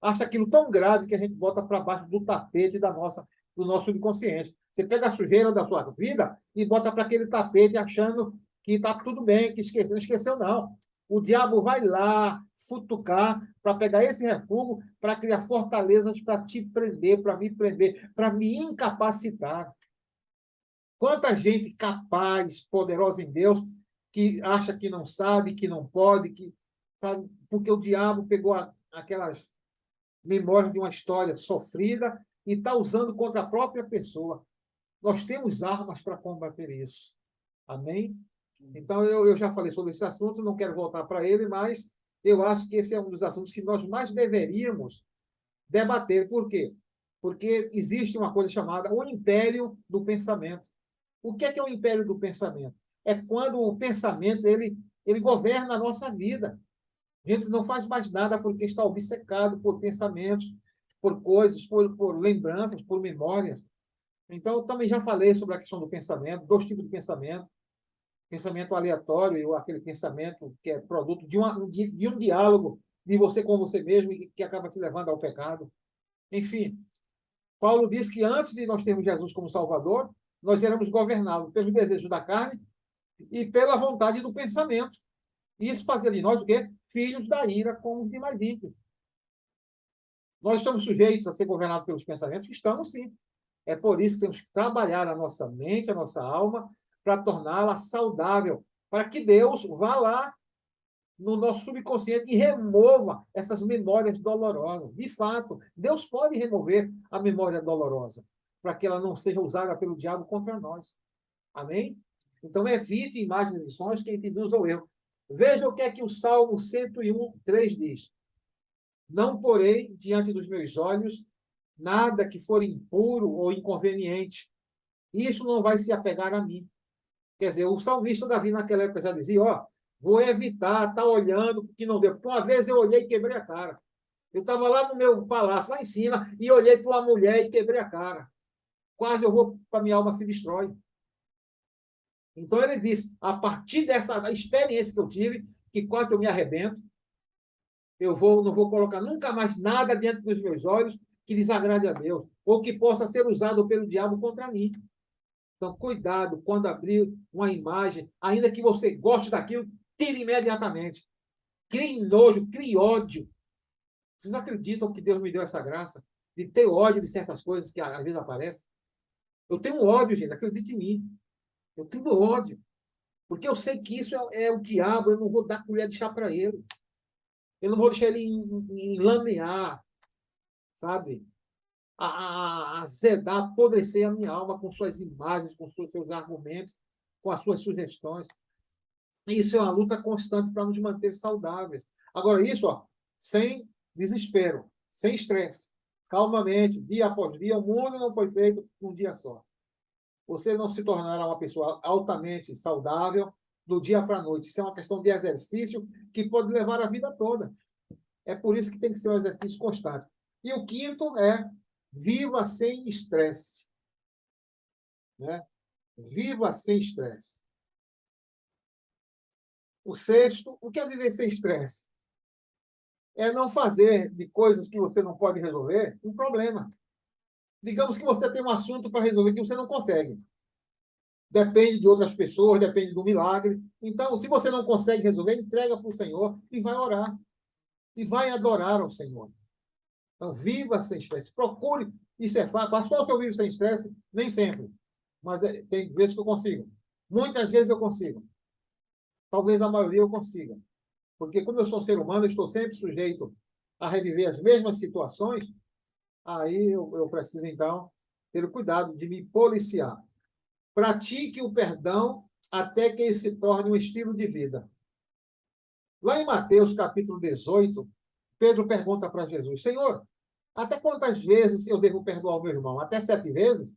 acha aquilo tão grave que a gente bota para baixo do tapete do nosso subconsciente. Você pega a sujeira da sua vida e bota para aquele tapete achando que está tudo bem, que esqueceu. Não esqueceu, não. O diabo vai lá futucar para pegar esse refúgio, para criar fortalezas para te prender, para me incapacitar. Quanta gente capaz, poderosa em Deus, que acha que não sabe, que não pode, sabe, porque o diabo pegou aquelas memórias de uma história sofrida e está usando contra a própria pessoa. Nós temos armas para combater isso. Amém? Então, eu já falei sobre esse assunto, não quero voltar para ele, mas eu acho que esse é um dos assuntos que nós mais deveríamos debater. Por quê? Porque existe uma coisa chamada o império do pensamento. O que é o império do pensamento? É quando o pensamento ele governa a nossa vida. A gente não faz mais nada porque está obcecado por pensamentos, por coisas, por lembranças, por memórias. Então, eu também já falei sobre a questão do pensamento, dois tipos de pensamento. Pensamento aleatório e aquele pensamento que é produto de um diálogo de você com você mesmo e que acaba te levando ao pecado. Enfim, Paulo diz que antes de nós termos Jesus como Salvador, nós éramos governados pelos desejos da carne e pela vontade do pensamento. E isso fazia de nós o quê? Filhos da ira, como os demais ímpios. Nós somos sujeitos a ser governados pelos pensamentos? Estamos, sim. É por isso que temos que trabalhar a nossa mente, a nossa alma, para torná-la saudável, para que Deus vá lá no nosso subconsciente e remova essas memórias dolorosas. De fato, Deus pode remover a memória dolorosa, para que ela não seja usada pelo diabo contra nós. Amém? Então, evite imagens e sons que induzam ao erro. Veja o que o Salmo 101, 3 diz. Não porei diante dos meus olhos nada que for impuro ou inconveniente. Isso não vai se apegar a mim. Quer dizer, o salmista Davi naquela época já dizia, vou evitar estar olhando porque não deu. Porque uma vez eu olhei e quebrei a cara. Eu estava lá no meu palácio, lá em cima, e olhei para uma mulher e quebrei a cara. Quase eu vou para minha alma se destrói. Então ele disse, a partir dessa experiência que eu tive, que quase eu me arrebento, não vou colocar nunca mais nada diante dos meus olhos que desagrade a Deus, ou que possa ser usado pelo diabo contra mim. Então, cuidado quando abrir uma imagem, ainda que você goste daquilo, tire imediatamente. Crie nojo, crie ódio. Vocês acreditam que Deus me deu essa graça de ter ódio de certas coisas que às vezes aparecem? Eu tenho ódio, gente, acredite em mim. Eu tenho ódio. Porque eu sei que isso é o diabo, eu não vou dar colher de chá para ele. Eu não vou deixar ele enlamear, sabe? a azedar, apodrecer a minha alma com suas imagens, com seus argumentos, com as suas sugestões. Isso é uma luta constante para nos manter saudáveis. Agora, isso, ó, sem desespero, sem estresse, calmamente, dia após dia. O mundo não foi feito num dia só. Você não se tornará uma pessoa altamente saudável do dia para a noite. Isso é uma questão de exercício que pode levar a vida toda. É por isso que tem que ser um exercício constante. E o quinto é viva sem estresse. Né? Viva sem estresse. O sexto, o que é viver sem estresse? É não fazer de coisas que você não pode resolver um problema. Digamos que você tem um assunto para resolver que você não consegue. Depende de outras pessoas, depende do milagre. Então, se você não consegue resolver, entrega para o Senhor e vai orar. E vai adorar ao Senhor. Então, viva sem estresse. Procure. Isso é fácil. Pastor, que eu vivo sem estresse? Nem sempre. Mas tem vezes que eu consigo. Muitas vezes eu consigo. Talvez a maioria eu consiga. Porque, como eu sou um ser humano, eu estou sempre sujeito a reviver as mesmas situações. Aí eu preciso, então, ter o cuidado de me policiar. Pratique o perdão até que ele se torne um estilo de vida. Lá em Mateus, capítulo 18, Pedro pergunta para Jesus: Senhor, até quantas vezes eu devo perdoar o meu irmão? Até 7 vezes?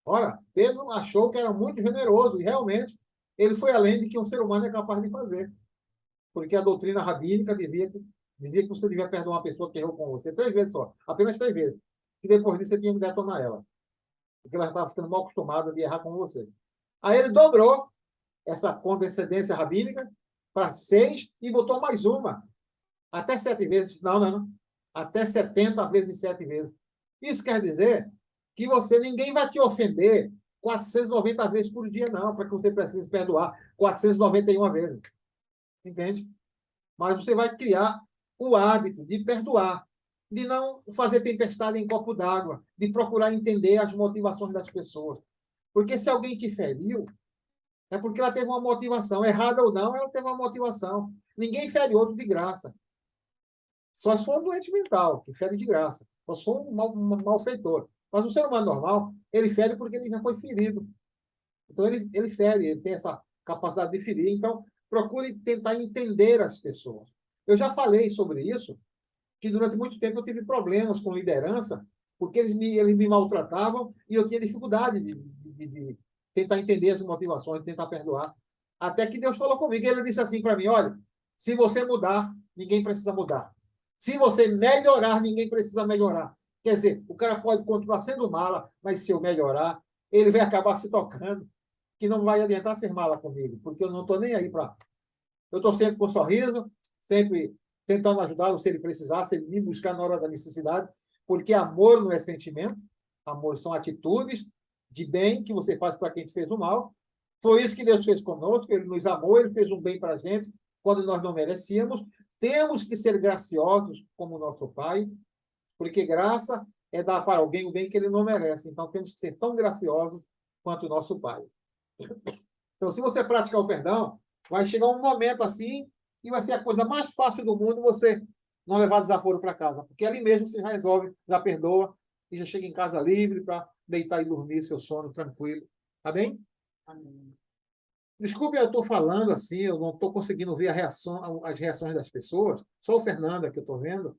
Ora, Pedro achou que era muito generoso e realmente ele foi além de que um ser humano é capaz de fazer. Porque a doutrina rabínica dizia que você devia perdoar uma pessoa que errou com você 3 vezes só, apenas 3 vezes. E depois disso você tinha que detonar ela, porque ela estava ficando mal acostumada de errar com você. Aí ele dobrou essa condescendência rabínica para 6 e botou mais uma. Até 7 vezes. Não, não, não. Até 70 vezes 7 vezes. Isso quer dizer que ninguém vai te ofender 490 vezes por dia, não, para que você precise perdoar 491 vezes. Entende? Mas você vai criar o hábito de perdoar, de não fazer tempestade em copo d'água, de procurar entender as motivações das pessoas. Porque se alguém te feriu, é porque ela teve uma motivação, errada ou não, ela teve uma motivação. Ninguém fere outro de graça. Só se for um doente mental, que fere de graça. Só se for um malfeitor. Mas o ser humano normal, ele fere porque ele já foi ferido. Então, ele fere, ele tem essa capacidade de ferir. Então, procure tentar entender as pessoas. Eu já falei sobre isso, que durante muito tempo eu tive problemas com liderança, porque eles me maltratavam e eu tinha dificuldade de tentar entender as motivações, de tentar perdoar. Até que Deus falou comigo. E ele disse assim para mim: olha, se você mudar, ninguém precisa mudar. Se você melhorar, ninguém precisa melhorar. Quer dizer, o cara pode continuar sendo mala, mas se eu melhorar, ele vai acabar se tocando, que não vai adiantar ser mala comigo, porque eu não estou nem aí para. Eu estou sempre com um sorriso, sempre tentando ajudá-lo se ele precisar, se ele me buscar na hora da necessidade, porque amor não é sentimento, amor são atitudes de bem que você faz para quem te fez o mal. Foi isso que Deus fez conosco, ele nos amou, ele fez um bem para a gente quando nós não merecíamos. Temos que ser graciosos como nosso Pai, porque graça é dar para alguém o bem que ele não merece. Então temos que ser tão graciosos quanto o nosso Pai. Então, se você praticar o perdão, vai chegar um momento assim e vai ser a coisa mais fácil do mundo você não levar desaforo para casa, porque ali mesmo você já resolve, já perdoa e já chega em casa livre para deitar e dormir seu sono tranquilo. Tá bem? Amém. Desculpe, eu estou falando assim, eu não estou conseguindo ver as reações das pessoas. Só o Fernanda que eu estou vendo.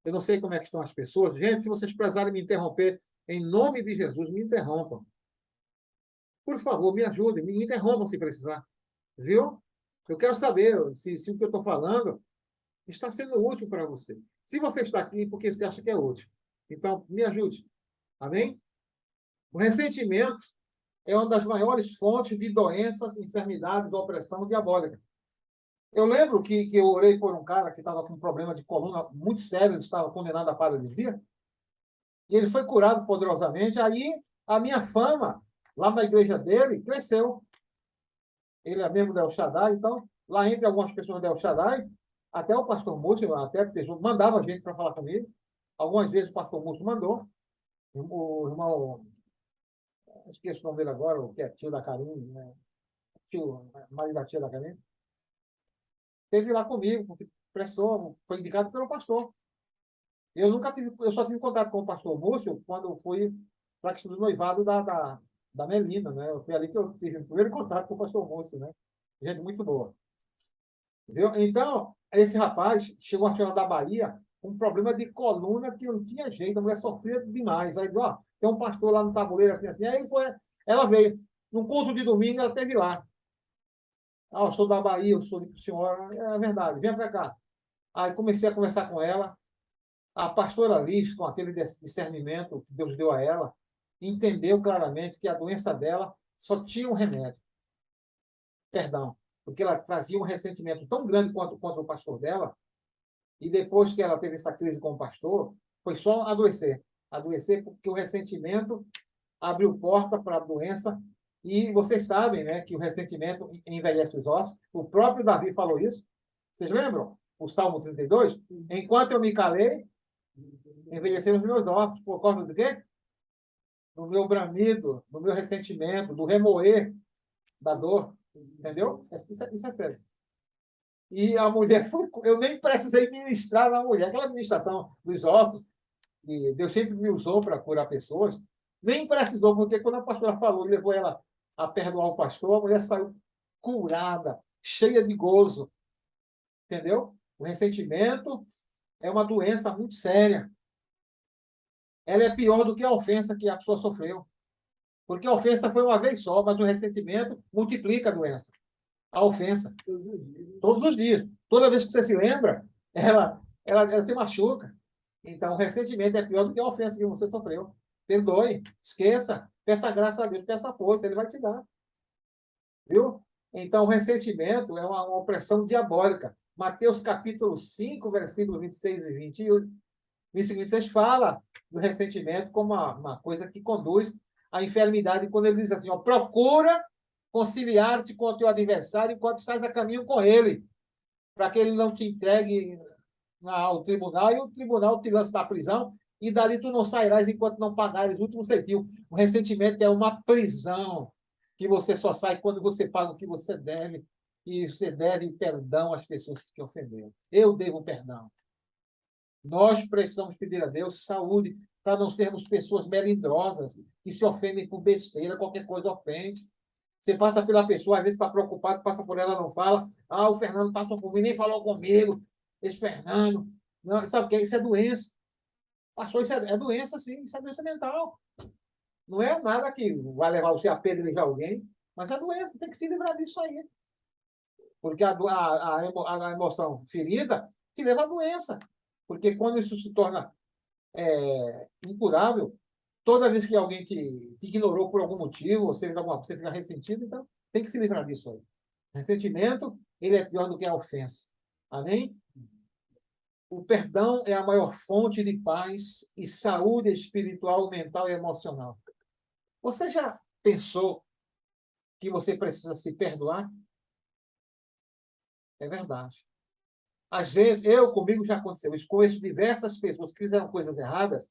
Eu não sei como é que estão as pessoas. Gente, se vocês precisarem me interromper, em nome de Jesus, me interrompam. Por favor, me ajudem, me interrompam se precisar. Viu? Eu quero saber se o que eu estou falando está sendo útil para você. Se você está aqui porque você acha que é útil. Então, me ajude. Amém? O ressentimento é uma das maiores fontes de doenças, enfermidades, opressão diabólica. Eu lembro que eu orei por um cara que estava com um problema de coluna muito sério, ele estava condenado à paralisia, e ele foi curado poderosamente. Aí a minha fama lá na igreja dele cresceu. Ele é membro da El Shaddai, então, lá entre algumas pessoas da El Shaddai, até o pastor Múcio, até pessoas, mandava gente para falar comigo. Algumas vezes o pastor Múcio mandou. O irmão, esqueço o nome dele agora, o que é tio da Karine, né? Tio, marido da tia da Karine. Esteve lá comigo, porque pressão, foi indicado pelo pastor. Eu só tive contato com o pastor Múcio quando eu fui para a questão do noivado da Melina, né? Foi ali que eu tive o primeiro contato com o pastor Múcio, né? Gente muito boa. Viu? Então, esse rapaz chegou a senhora da Bahia com um problema de coluna que não tinha jeito, a mulher sofria demais. Aí, ó, tem um pastor lá no tabuleiro, assim, assim. Aí foi, ela veio. Num culto de domingo, ela esteve lá. Ah, eu sou da Bahia, eu sou de senhora. É verdade, vem para cá. Aí comecei a conversar com ela. A pastora Liz, com aquele discernimento que Deus deu a ela, entendeu claramente que a doença dela só tinha um remédio, perdão, porque ela trazia um ressentimento tão grande quanto contra o pastor dela, e depois que ela teve essa crise com o pastor, foi só adoecer. Adoecer porque o ressentimento abriu porta para a doença, e vocês sabem, né, que o ressentimento envelhece os ossos. O próprio Davi falou isso. Vocês lembram? O Salmo 32? Enquanto eu me calei, envelheceram os meus ossos. Por causa do quê? Do meu bramido, do meu ressentimento, do remoer da dor. Entendeu? Isso é sério. E a mulher foi. Eu nem precisei ministrar na mulher. Aquela administração dos ossos, que Deus sempre me usou para curar pessoas, nem precisou, porque quando a pastora falou, levou ela a perdoar o pastor, a mulher saiu curada, cheia de gozo. Entendeu? O ressentimento é uma doença muito séria. Ela é pior do que a ofensa que a pessoa sofreu. Porque a ofensa foi uma vez só, mas o ressentimento multiplica a doença. A ofensa. Todos os dias. Toda vez que você se lembra, ela te machuca. Então, o ressentimento é pior do que a ofensa que você sofreu. Perdoe, esqueça, peça graça a Deus, peça força, Ele vai te dar. Viu? Então, o ressentimento é uma opressão diabólica. Mateus capítulo 5, versículos 26 e 21, 25 e 26 fala do ressentimento como uma coisa que conduz à enfermidade, quando ele diz assim, ó, procura conciliar-te com o teu adversário enquanto estás a caminho com ele, para que ele não te entregue ao tribunal e o tribunal te lance na prisão e dali tu não sairás enquanto não pagares o último centavo. O ressentimento é uma prisão que você só sai quando você paga o que você deve e você deve perdão às pessoas que te ofenderam. Eu devo perdão. Nós precisamos pedir a Deus saúde para não sermos pessoas melindrosas que se ofendem por besteira, qualquer coisa ofende. Você passa pela pessoa, às vezes está preocupado, passa por ela, não fala. Ah, o Fernando passou por mim, nem falou comigo. Esse Fernando. Não, sabe o que é? Isso é doença. Passou, isso é doença, sim. Isso é doença mental. Não é nada que vai levar você a apedrejar alguém, mas é doença. Tem que se livrar disso aí. Porque a emoção ferida te leva à doença. Porque quando isso se torna incurável, toda vez que alguém te ignorou por algum motivo, ou seja, você fica ressentido, então tem que se livrar disso aí. Ressentimento, ele é pior do que a ofensa. Amém? O perdão é a maior fonte de paz e saúde espiritual, mental e emocional. Você já pensou que você precisa se perdoar? É verdade. Às vezes, comigo já aconteceu, eu conheço diversas pessoas que fizeram coisas erradas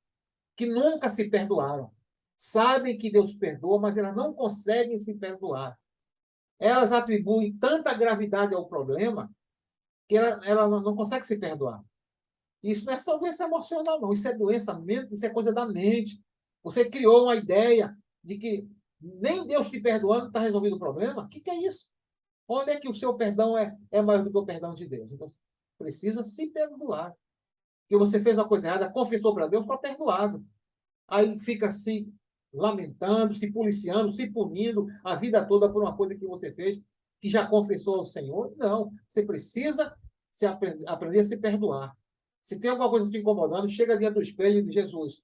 que nunca se perdoaram. Sabem que Deus perdoa, mas elas não conseguem se perdoar. Elas atribuem tanta gravidade ao problema que ela não consegue se perdoar. Isso não é só doença emocional, não. Isso é doença mesmo, isso é coisa da mente. Você criou uma ideia de que nem Deus te perdoando está resolvido o problema. O que é isso? Onde é que o seu perdão é maior do que o perdão de Deus? Então, precisa se perdoar. Que você fez uma coisa errada, confessou para Deus, está perdoado. Aí fica se lamentando, se policiando, se punindo a vida toda por uma coisa que você fez, que já confessou ao Senhor. Não, você precisa aprender a se perdoar. Se tem alguma coisa te incomodando, chega diante do espelho e diz, Jesus,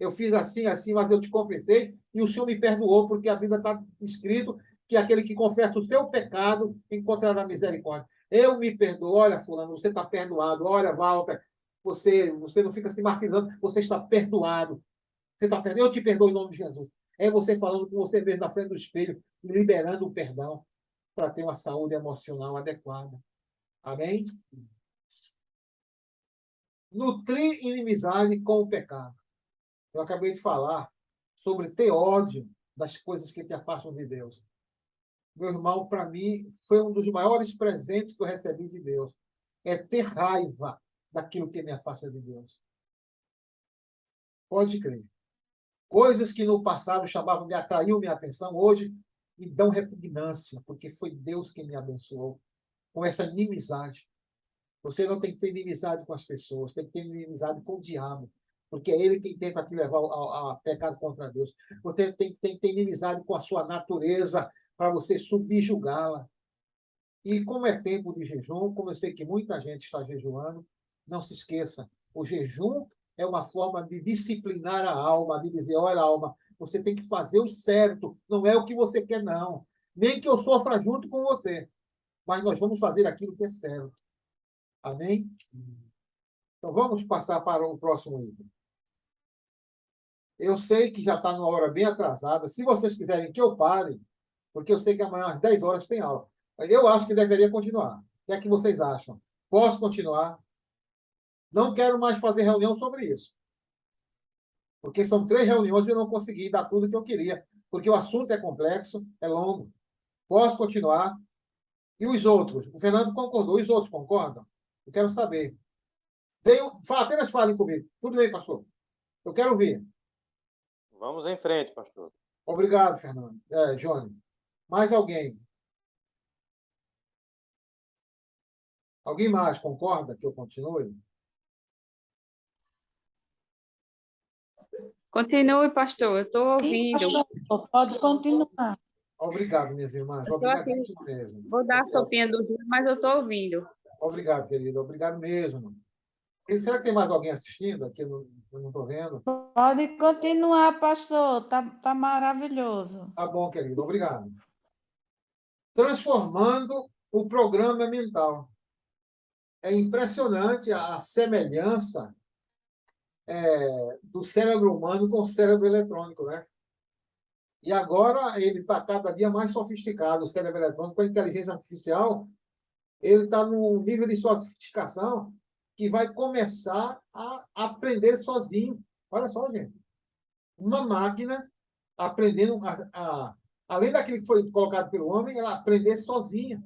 eu fiz assim, assim, mas eu te confessei e o Senhor me perdoou, porque a Bíblia está escrito que aquele que confessa o seu pecado encontrará misericórdia. Eu me perdoo, olha, fulano, você está perdoado, olha, Walter, você não fica se martirizando, você está perdoado. Você está perdoado, eu te perdoo em nome de Jesus. É você falando com você mesmo na frente do espelho, liberando o perdão para ter uma saúde emocional adequada. Amém? Nutrir inimizade com o pecado. Eu acabei de falar sobre ter ódio das coisas que te afastam de Deus. Meu irmão, para mim, foi um dos maiores presentes que eu recebi de Deus. É ter raiva daquilo que me afasta de Deus. Pode crer. Coisas que no passado chamavam, me atraíam minha atenção, hoje me dão repugnância, porque foi Deus quem me abençoou com essa inimizade. Você não tem que ter inimizade com as pessoas, tem que ter inimizade com o diabo, porque é ele quem tenta te levar a pecado contra Deus. Você tem que ter inimizade com a sua natureza para você subjugá-la. E como é tempo de jejum, como eu sei que muita gente está jejuando, não se esqueça, o jejum é uma forma de disciplinar a alma, de dizer, olha, alma, você tem que fazer o certo, não é o que você quer, não. Nem que eu sofra junto com você, mas nós vamos fazer aquilo que é certo. Amém? Então, vamos passar para o próximo item. Eu sei que já está numa hora bem atrasada. Se vocês quiserem que eu pare, porque eu sei que amanhã às 10 horas tem aula. Eu acho que deveria continuar. O que é que vocês acham? Posso continuar? Não quero mais fazer reunião sobre isso. Porque são 3 reuniões e eu não consegui dar tudo que eu queria. Porque o assunto é complexo, é longo. Posso continuar? E os outros? O Fernando concordou. Os outros concordam? Eu quero saber. Apenas falem comigo. Tudo bem, pastor? Eu quero ouvir. Vamos em frente, pastor. Obrigado, Fernando. Johnny. Mais alguém? Alguém mais concorda que eu continue? Continue, pastor. Eu estou Sim, ouvindo. pastor, pode continuar. Obrigado, minhas irmãs. Eu estou aqui. Obrigado mesmo. Vou dar a sopinha do Júlio, mas eu estou ouvindo. Obrigado, querido. Obrigado mesmo. E será que tem mais alguém assistindo aqui? Eu não estou vendo. Pode continuar, pastor. Tá maravilhoso. Tá bom, querido. Obrigado. Transformando o programa mental. É impressionante a semelhança do cérebro humano com o cérebro eletrônico, né? E agora ele está cada dia mais sofisticado, o cérebro eletrônico, com a inteligência artificial, ele está num nível de sofisticação que vai começar a aprender sozinho. Olha só, gente. Uma máquina aprendendo, além daquilo que foi colocado pelo homem, ela aprender sozinha,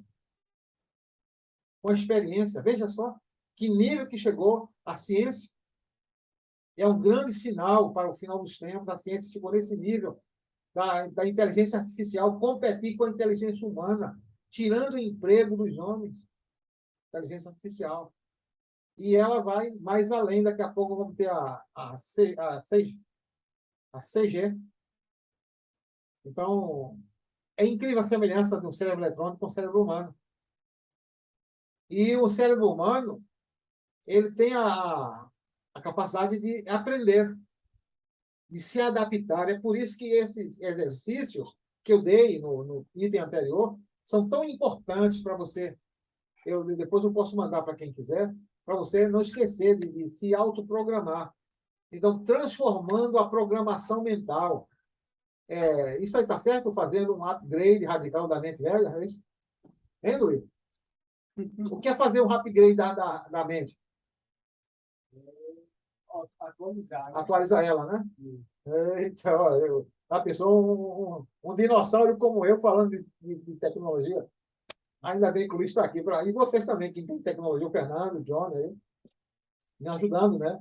com a experiência. Veja só que nível que chegou a ciência. É um grande sinal para o final dos tempos. A ciência chegou nesse nível da inteligência artificial competir com a inteligência humana, tirando o emprego dos homens. Inteligência artificial. E ela vai mais além. Daqui a pouco vamos ter a CG. Então, é incrível a semelhança do cérebro eletrônico com o cérebro humano. E o cérebro humano, ele tem a capacidade de aprender, de se adaptar. É por isso que esses exercícios que eu dei no item anterior são tão importantes para você. Depois eu posso mandar para quem quiser, para você não esquecer de se autoprogramar. Então, transformando a programação mental. Isso aí está certo? Fazendo um upgrade radical da mente velha? É isso? Hein, Luiz? O que é fazer um upgrade da mente? Atualizar. Atualizar ela, né? Então, a pessoa, um dinossauro como eu, falando de tecnologia. Ainda bem que o Luiz está aqui. E vocês também, que tem tecnologia, o Fernando, o John, aí, me ajudando, né?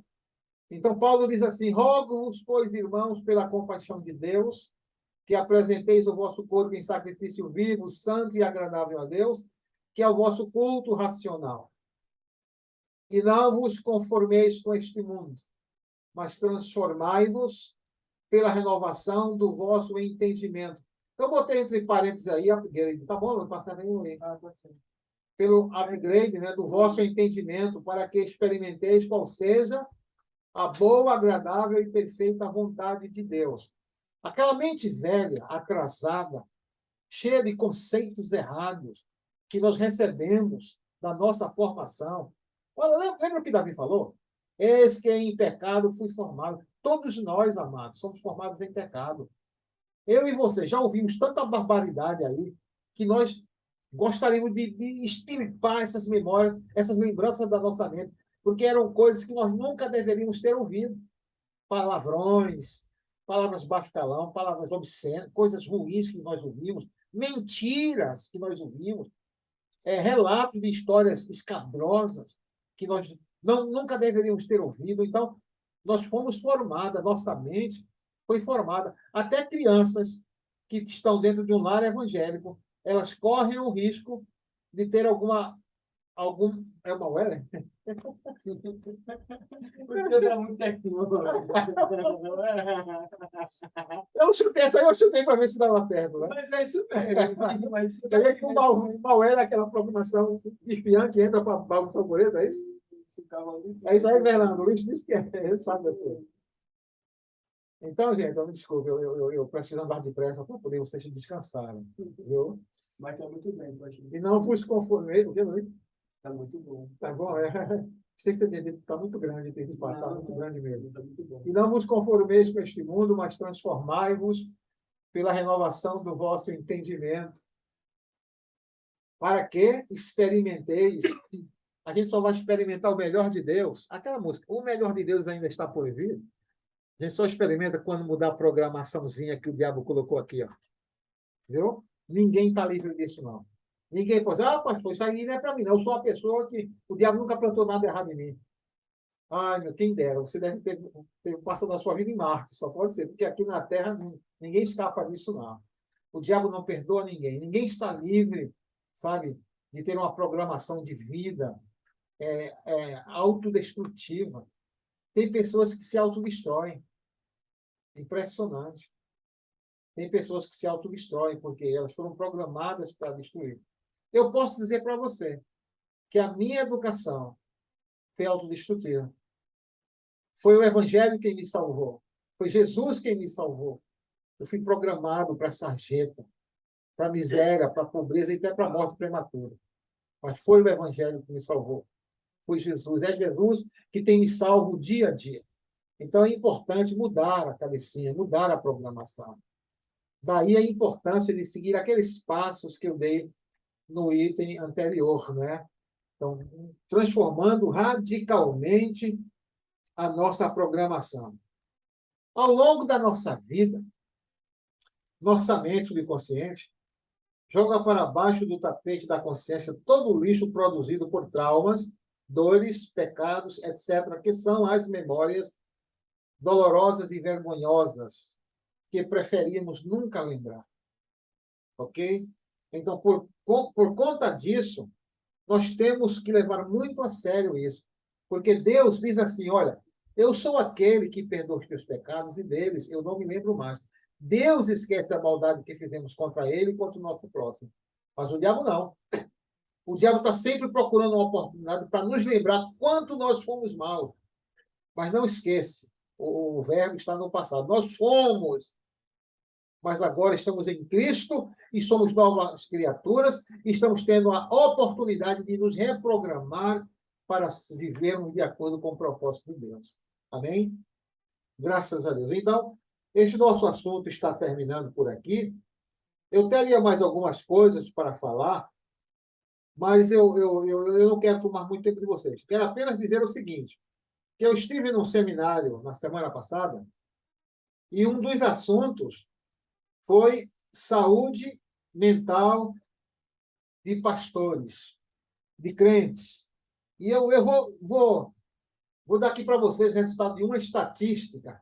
Então, Paulo diz assim: rogo-vos, pois, irmãos, pela compaixão de Deus, que apresenteis o vosso corpo em sacrifício vivo, santo e agradável a Deus, que é o vosso culto racional. E não vos conformeis com este mundo, mas transformai-vos pela renovação do vosso entendimento. Eu botei entre parênteses aí, upgrade. Tá bom? Não está certo aí? Tá certo. Pelo upgrade, né, do vosso entendimento, para que experimenteis qual seja a boa, agradável e perfeita vontade de Deus. Aquela mente velha, atrasada, cheia de conceitos errados que nós recebemos da nossa formação. Olha, lembra o que Davi falou? Eis que em pecado fui formado. Todos nós, amados, somos formados em pecado. Eu e você já ouvimos tanta barbaridade aí que nós gostaríamos de extirpar essas memórias, essas lembranças da nossa mente, porque eram coisas que nós nunca deveríamos ter ouvido. Palavrões, palavras baixo calão, palavras obscenas, coisas ruins que nós ouvimos, mentiras que nós ouvimos, relatos de histórias escabrosas que nós nunca deveríamos ter ouvido. Então, Nós fomos formadas, nossa mente foi formada. Até crianças que estão dentro de um lar evangélico, elas correm o risco de ter é uma Weller? Porque dá muito tecnológico. Eu chutei, essa aí eu chutei para ver se dava certo, né? Mas é isso mesmo. Mas isso Eu ia que o malware é aquela programação espiã que entra para bagunçar o boleto, é isso? É isso aí, Fernando. O Luiz disse que é, ele sabe da coisa. Então, gente, me desculpe, eu preciso andar depressa para poder vocês descansarem, viu? Mas está muito bem, pastor. E não vos conformei, viu, Luiz? Está muito bom. Tá bom, é. Sei que você está muito grande, tem que está Não, muito grande mesmo. Está muito bom. E não vos conformeis com este mundo, mas transformai-vos pela renovação do vosso entendimento, para que experimenteis. A gente só vai experimentar o melhor de Deus. Aquela música, o melhor de Deus ainda está por vir. A gente só experimenta quando mudar a programaçãozinha que o diabo colocou aqui, ó. Viu? Ninguém está livre disso, não. Ninguém pode dizer, pastor, isso aí não é para mim, não. Eu sou uma pessoa que o diabo nunca plantou nada errado em mim. Ai, meu, quem dera. Você deve ter passado a sua vida em Marte, só pode ser, porque aqui na Terra ninguém escapa disso, não. O diabo não perdoa ninguém. Ninguém está livre, sabe, de ter uma programação de vida autodestrutiva. Tem pessoas que se autodestroem. Impressionante. Tem pessoas que se autodestroem porque elas foram programadas para destruir. Eu posso dizer para você que a minha educação foi autodestrutiva. Foi o Evangelho quem me salvou. Foi Jesus quem me salvou. Eu fui programado para sarjeta, para miséria, para pobreza e até para morte prematura. Mas foi o Evangelho que me salvou. Foi Jesus. É Jesus que tem me salvo dia a dia. Então é importante mudar a cabecinha, mudar a programação. Daí a importância de seguir aqueles passos que eu dei no item anterior, né? Então, transformando radicalmente a nossa programação. Ao longo da nossa vida, nossa mente subconsciente joga para baixo do tapete da consciência todo o lixo produzido por traumas, dores, pecados, etc., que são as memórias dolorosas e vergonhosas que preferimos nunca lembrar. Ok? Então, por conta disso, nós temos que levar muito a sério isso. Porque Deus diz assim, olha, eu sou aquele que perdoa os teus pecados e deles eu não me lembro mais. Deus esquece a maldade que fizemos contra ele e contra o nosso próximo. Mas o diabo não. O diabo está sempre procurando uma oportunidade para nos lembrar quanto nós fomos maus. Mas não esqueça, o verbo está no passado. Nós fomos, mas agora estamos em Cristo e somos novas criaturas e estamos tendo a oportunidade de nos reprogramar para vivermos de acordo com o propósito de Deus. Amém? Graças a Deus. Então, este nosso assunto está terminando por aqui. Eu teria mais algumas coisas para falar, mas eu não quero tomar muito tempo de vocês. Quero apenas dizer o seguinte, que eu estive num seminário na semana passada e um dos assuntos foi saúde mental de pastores, de crentes. E eu vou dar aqui para vocês o resultado de uma estatística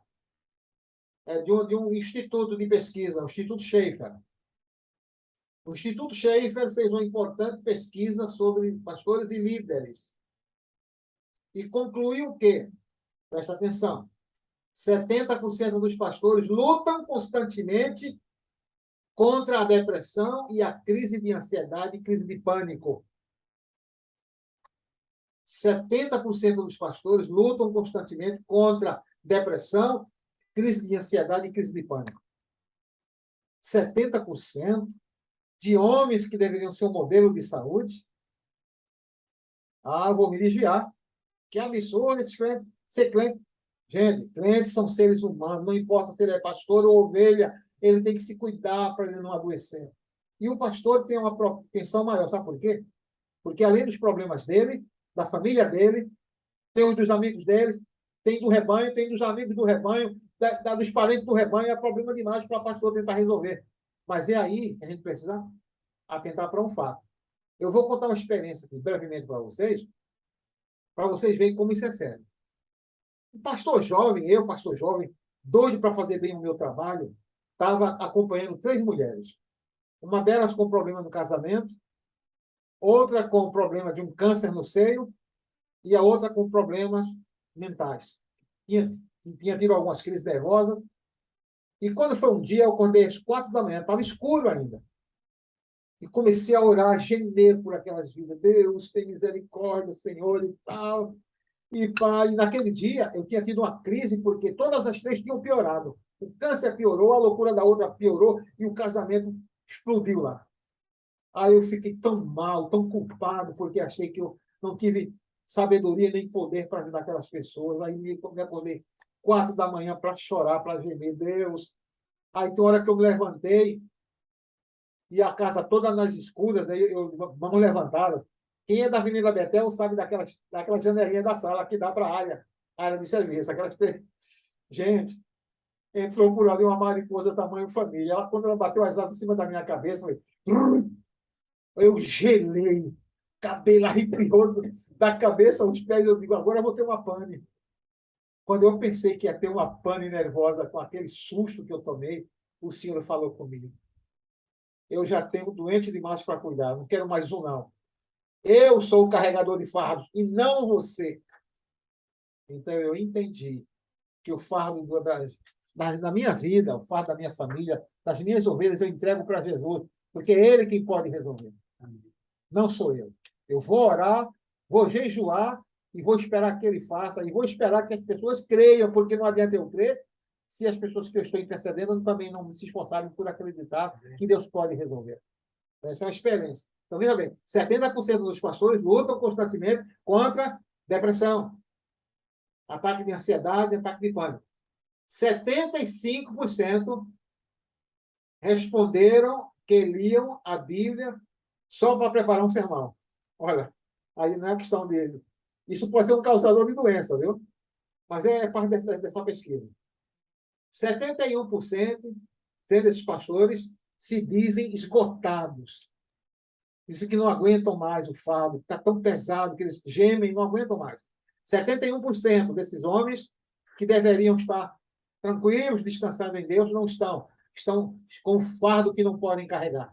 de um instituto de pesquisa, o Instituto Schaefer. O Instituto Schaefer fez uma importante pesquisa sobre pastores e líderes. E concluiu que, presta atenção, 70% dos pastores lutam constantemente contra a depressão e a crise de ansiedade e crise de pânico. 70% dos pastores lutam constantemente contra depressão, crise de ansiedade e crise de pânico. 70% de homens que deveriam ser um modelo de saúde. Vou me desviar. Que absurdo esse crente. Ser crente. Gente, crentes são seres humanos, não importa se ele é pastor ou ovelha, ele tem que se cuidar para ele não adoecer. E o pastor tem uma propensão maior, sabe por quê? Porque além dos problemas dele, da família dele, tem os dos amigos dele, tem do rebanho, tem dos amigos do rebanho, dos parentes do rebanho, é problema demais para o pastor tentar resolver. Mas é aí que a gente precisa atentar para um fato. Eu vou contar uma experiência aqui, brevemente para vocês verem como isso é sério. Pastor jovem, doido para fazer bem o meu trabalho, estava acompanhando 3 mulheres. Uma delas com problema no casamento, outra com problema de um câncer no seio e a outra com problemas mentais. Tinha tido algumas crises nervosas. E quando foi um dia, eu acordei às 4 da manhã, estava escuro ainda. E comecei a orar, a gemer por aquelas vidas. Deus, tem misericórdia, Senhor, e tal. E, pai, naquele dia, eu tinha tido uma crise, porque todas as 3 tinham piorado. O câncer piorou, a loucura da outra piorou, e o casamento explodiu lá. Aí eu fiquei tão mal, tão culpado, porque achei que eu não tive sabedoria nem poder para ajudar aquelas pessoas. Aí me acordei 4 da manhã para chorar, para gemer. Deus. Aí tem hora que eu me levantei, e a casa toda nas escuras, né? Vamos levantadas. Quem é da Avenida Betel sabe daquela janelinha da sala que dá para a área de serviço. Gente, entrou por ali uma mariposa tamanho família. Quando ela bateu as asas em cima da minha cabeça, eu gelei, cabelo arrepiou da cabeça aos pés. Eu digo, agora eu vou ter uma pane. Quando eu pensei que ia ter uma pane nervosa com aquele susto que eu tomei, o Senhor falou comigo. Eu já tenho doente demais para cuidar, não quero mais um, não. Eu sou o carregador de fardos e não você. Então, eu entendi que o fardo da minha vida, o fardo da minha família, das minhas ovelhas, eu entrego para Jesus, porque é Ele quem pode resolver. Não sou eu. Eu vou orar, vou jejuar e vou esperar que Ele faça, e vou esperar que as pessoas creiam, porque não adianta eu crer se as pessoas que eu estou intercedendo também não se esforçarem por acreditar que Deus pode resolver. Essa é uma experiência. Então, veja bem, 70% dos pastores lutam constantemente contra depressão, ataque de ansiedade, ataque de pânico. 75% responderam que liam a Bíblia só para preparar um sermão. Olha, aí não é questão dele. Isso pode ser um causador de doença, viu? Mas é parte dessa pesquisa. 71% desses pastores se dizem esgotados. Dizem que não aguentam mais o fardo, está tão pesado que eles gemem e não aguentam mais. 71% desses homens que deveriam estar tranquilos, descansando em Deus, não estão. Estão com um fardo que não podem carregar.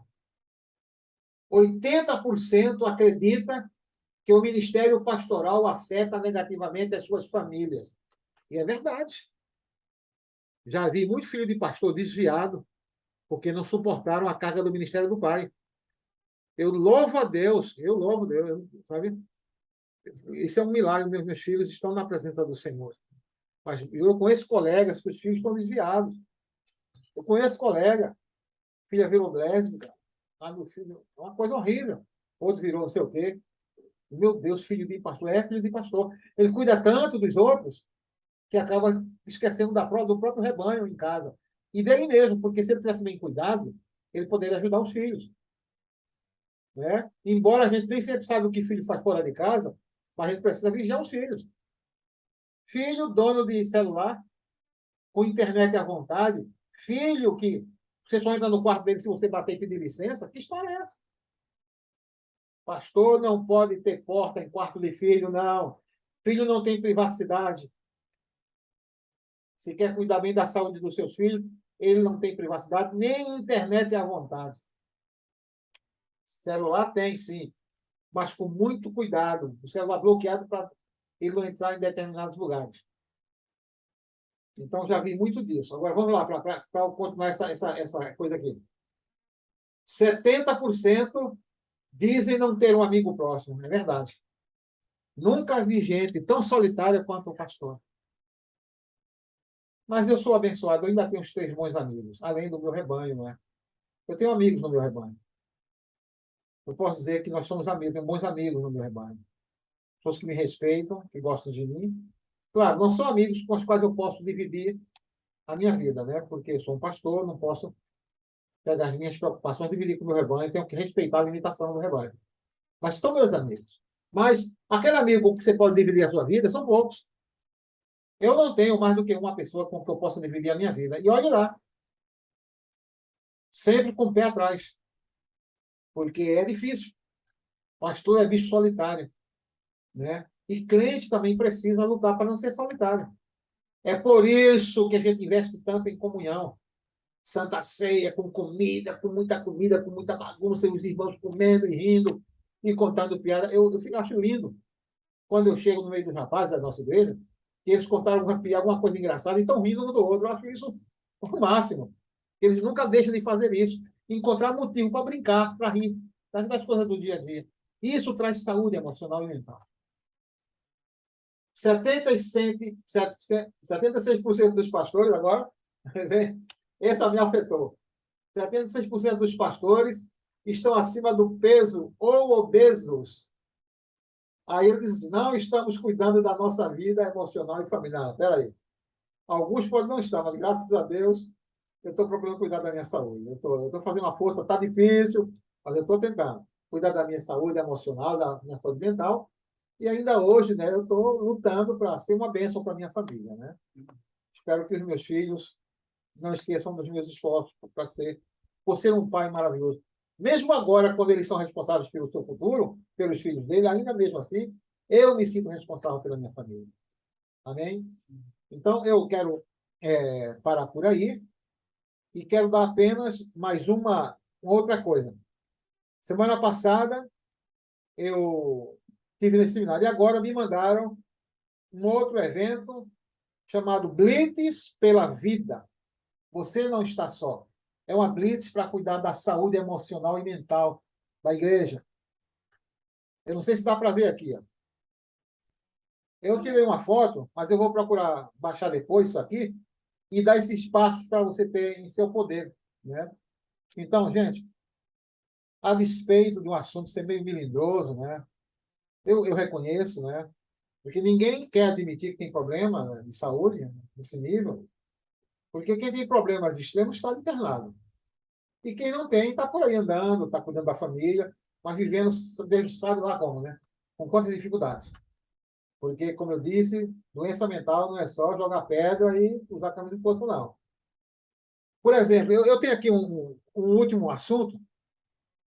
80% acredita que o ministério pastoral afeta negativamente as suas famílias. E é verdade. Já vi muito filho de pastor desviado porque não suportaram a carga do ministério do pai. Eu louvo a Deus, sabe? Isso é um milagre, meus filhos estão na presença do Senhor. Mas eu conheço colegas que os filhos estão desviados. Eu conheço colega, filha virou lésbica, meu filho, é uma coisa horrível. Outro virou não sei o quê. Meu Deus, filho de pastor, é filho de pastor. Ele cuida tanto dos outros que acaba esquecendo do próprio rebanho em casa. E dele mesmo, porque se ele tivesse bem cuidado, ele poderia ajudar os filhos. Né? Embora a gente nem sempre saiba o que filho faz fora de casa, mas a gente precisa vigiar os filhos. Filho dono de celular, com internet à vontade, filho que você só entra no quarto dele se você bater e pedir licença, que história é essa? Pastor não pode ter porta em quarto de filho, não. Filho não tem privacidade. Se quer cuidar bem da saúde dos seus filhos, ele não tem privacidade, nem internet à vontade. Celular tem, sim, mas com muito cuidado. O celular bloqueado para ele não entrar em determinados lugares. Então, já vi muito disso. Agora, vamos lá, para continuar essa coisa aqui. 70% dizem não ter um amigo próximo. É verdade. Nunca vi gente tão solitária quanto o pastor. Mas eu sou abençoado, eu ainda tenho os 3 bons amigos, além do meu rebanho, não é? Eu tenho amigos no meu rebanho. Eu posso dizer que nós somos amigos, tenho bons amigos no meu rebanho. Pessoas que me respeitam, que gostam de mim. Claro, não são amigos com os quais eu posso dividir a minha vida, né? Porque eu sou um pastor, não posso pegar as minhas preocupações e dividir com o meu rebanho, tenho que respeitar a limitação do rebanho. Mas são meus amigos. Mas aquele amigo com que você pode dividir a sua vida são poucos. Eu não tenho mais do que uma pessoa com que eu possa dividir a minha vida. E olhe lá. Sempre com o pé atrás. Porque é difícil. Pastor é bicho solitário. Né? E crente também precisa lutar para não ser solitário. É por isso que a gente investe tanto em comunhão. Santa Ceia, com comida, com muita bagunça, e os irmãos comendo e rindo e contando piada. Eu acho lindo quando eu chego no meio dos rapazes da nossa igreja, que eles contaram alguma piada, alguma coisa engraçada e estão rindo um do outro. Eu acho isso o máximo. Eles nunca deixam de fazer isso. Encontrar motivo para brincar, para rir das coisas do dia a dia. Isso traz saúde emocional e mental. 76% dos pastores, agora, essa me afetou. 76% dos pastores estão acima do peso ou obesos. Aí eles dizem, não estamos cuidando da nossa vida emocional e familiar. Espera aí. Alguns podem não estar, mas graças a Deus eu estou procurando cuidar da minha saúde. Eu estou fazendo uma força, está difícil, mas eu estou tentando cuidar da minha saúde emocional, da minha saúde mental. E ainda hoje, né, eu estou lutando para ser uma bênção para minha família, né? Espero que os meus filhos não esqueçam dos meus esforços por ser um pai maravilhoso. Mesmo agora, quando eles são responsáveis pelo seu futuro, pelos filhos dele, ainda mesmo assim, eu me sinto responsável pela minha família. Amém? Então, eu quero parar por aí e quero dar apenas mais uma outra coisa. Semana passada, eu estive nesse seminário e agora me mandaram um outro evento chamado Blitz pela Vida. Você não está só. É uma blitz para cuidar da saúde emocional e mental da igreja. Eu não sei se dá para ver aqui. Ó. Eu tirei uma foto, mas eu vou procurar baixar depois isso aqui e dar esse espaço para você ter em seu poder. Né? Então, gente, a despeito de um assunto ser meio melindroso, né? Eu reconheço, né? Porque ninguém quer admitir que tem problema, né, de saúde nesse nível, porque quem tem problemas extremos está internado. E quem não tem, está por aí andando, está cuidando da família, mas vivendo, Deus sabe lá como, né? Com quantas dificuldades. Porque, como eu disse, doença mental não é só jogar pedra e usar camisa de força, não. Por exemplo, eu tenho aqui um último assunto,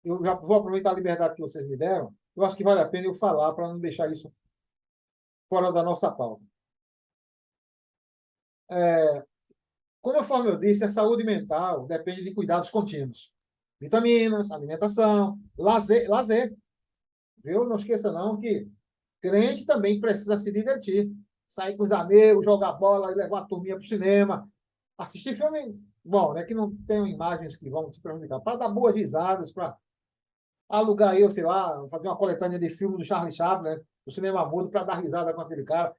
eu já vou aproveitar a liberdade que vocês me deram, eu acho que vale a pena eu falar para não deixar isso fora da nossa pauta. Conforme eu disse, a saúde mental depende de cuidados contínuos. Vitaminas, alimentação, lazer. Viu? Não esqueça não que crente também precisa se divertir. Sair com os amigos, jogar bola, levar a turminha para o cinema, assistir filme bom, né, que não tenham imagens que vão te prejudicar, para dar boas risadas, para alugar eu, sei lá, fazer uma coletânea de filmes do Charlie Chaplin, né, do cinema mudo, para dar risada com aquele cara.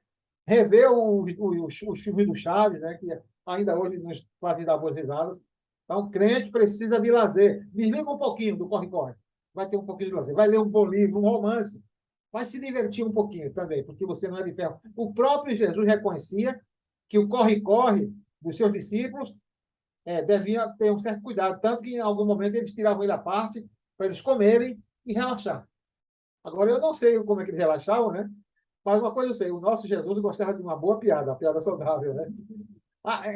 Rever os filmes do Chaves, né, que ainda hoje nos fazem dar boas risadas. Então, crente precisa de lazer. Desliga um pouquinho do corre-corre. Vai ter um pouquinho de lazer. Vai ler um bom livro, um romance. Vai se divertir um pouquinho também, porque você não é de ferro. O próprio Jesus reconhecia que o corre-corre dos seus discípulos devia ter um certo cuidado, tanto que em algum momento eles tiravam ele à parte para eles comerem e relaxar. Agora, eu não sei como é que eles relaxavam, né? Mas uma coisa eu sei, o nosso Jesus gostava de uma boa piada, uma piada saudável, né?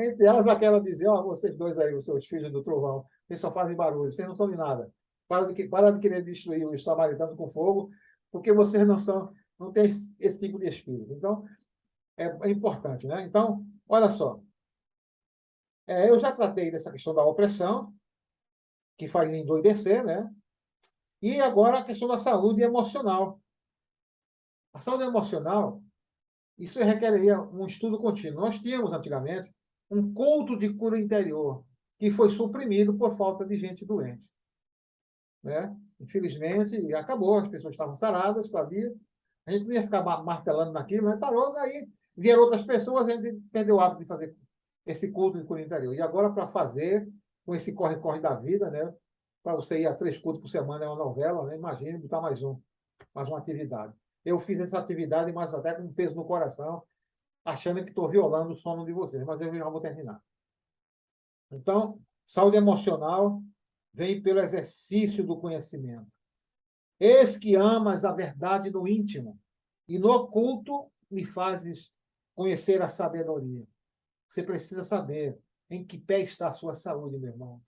Entre elas, aquela dizia, vocês dois aí, os seus filhos do trovão, vocês só fazem barulho, vocês não são de nada. Para de querer destruir os samaritanos com fogo, porque vocês não têm esse tipo de espírito. Então, é importante, né? Então, olha só. Eu já tratei dessa questão da opressão, que faz endoidecer, né? E agora a questão da saúde emocional. A saúde emocional, isso requereria um estudo contínuo. Nós tínhamos, antigamente, um culto de cura interior, que foi suprimido por falta de gente doente. Né? Infelizmente, acabou, as pessoas estavam saradas, sabia? A gente não ia ficar martelando naquilo, mas parou, daí vieram outras pessoas, a gente perdeu o hábito de fazer esse culto de cura interior. E agora, para fazer, com esse corre-corre da vida, né? Para você ir a 3 cultos por semana é uma novela, né? Imagine botar mais uma atividade. Eu fiz essa atividade, mas até com um peso no coração, achando que estou violando o sono de vocês, mas eu já vou terminar. Então, saúde emocional vem pelo exercício do conhecimento. Eis que amas a verdade no íntimo, e no oculto me fazes conhecer a sabedoria. Você precisa saber em que pé está a sua saúde, meu irmão.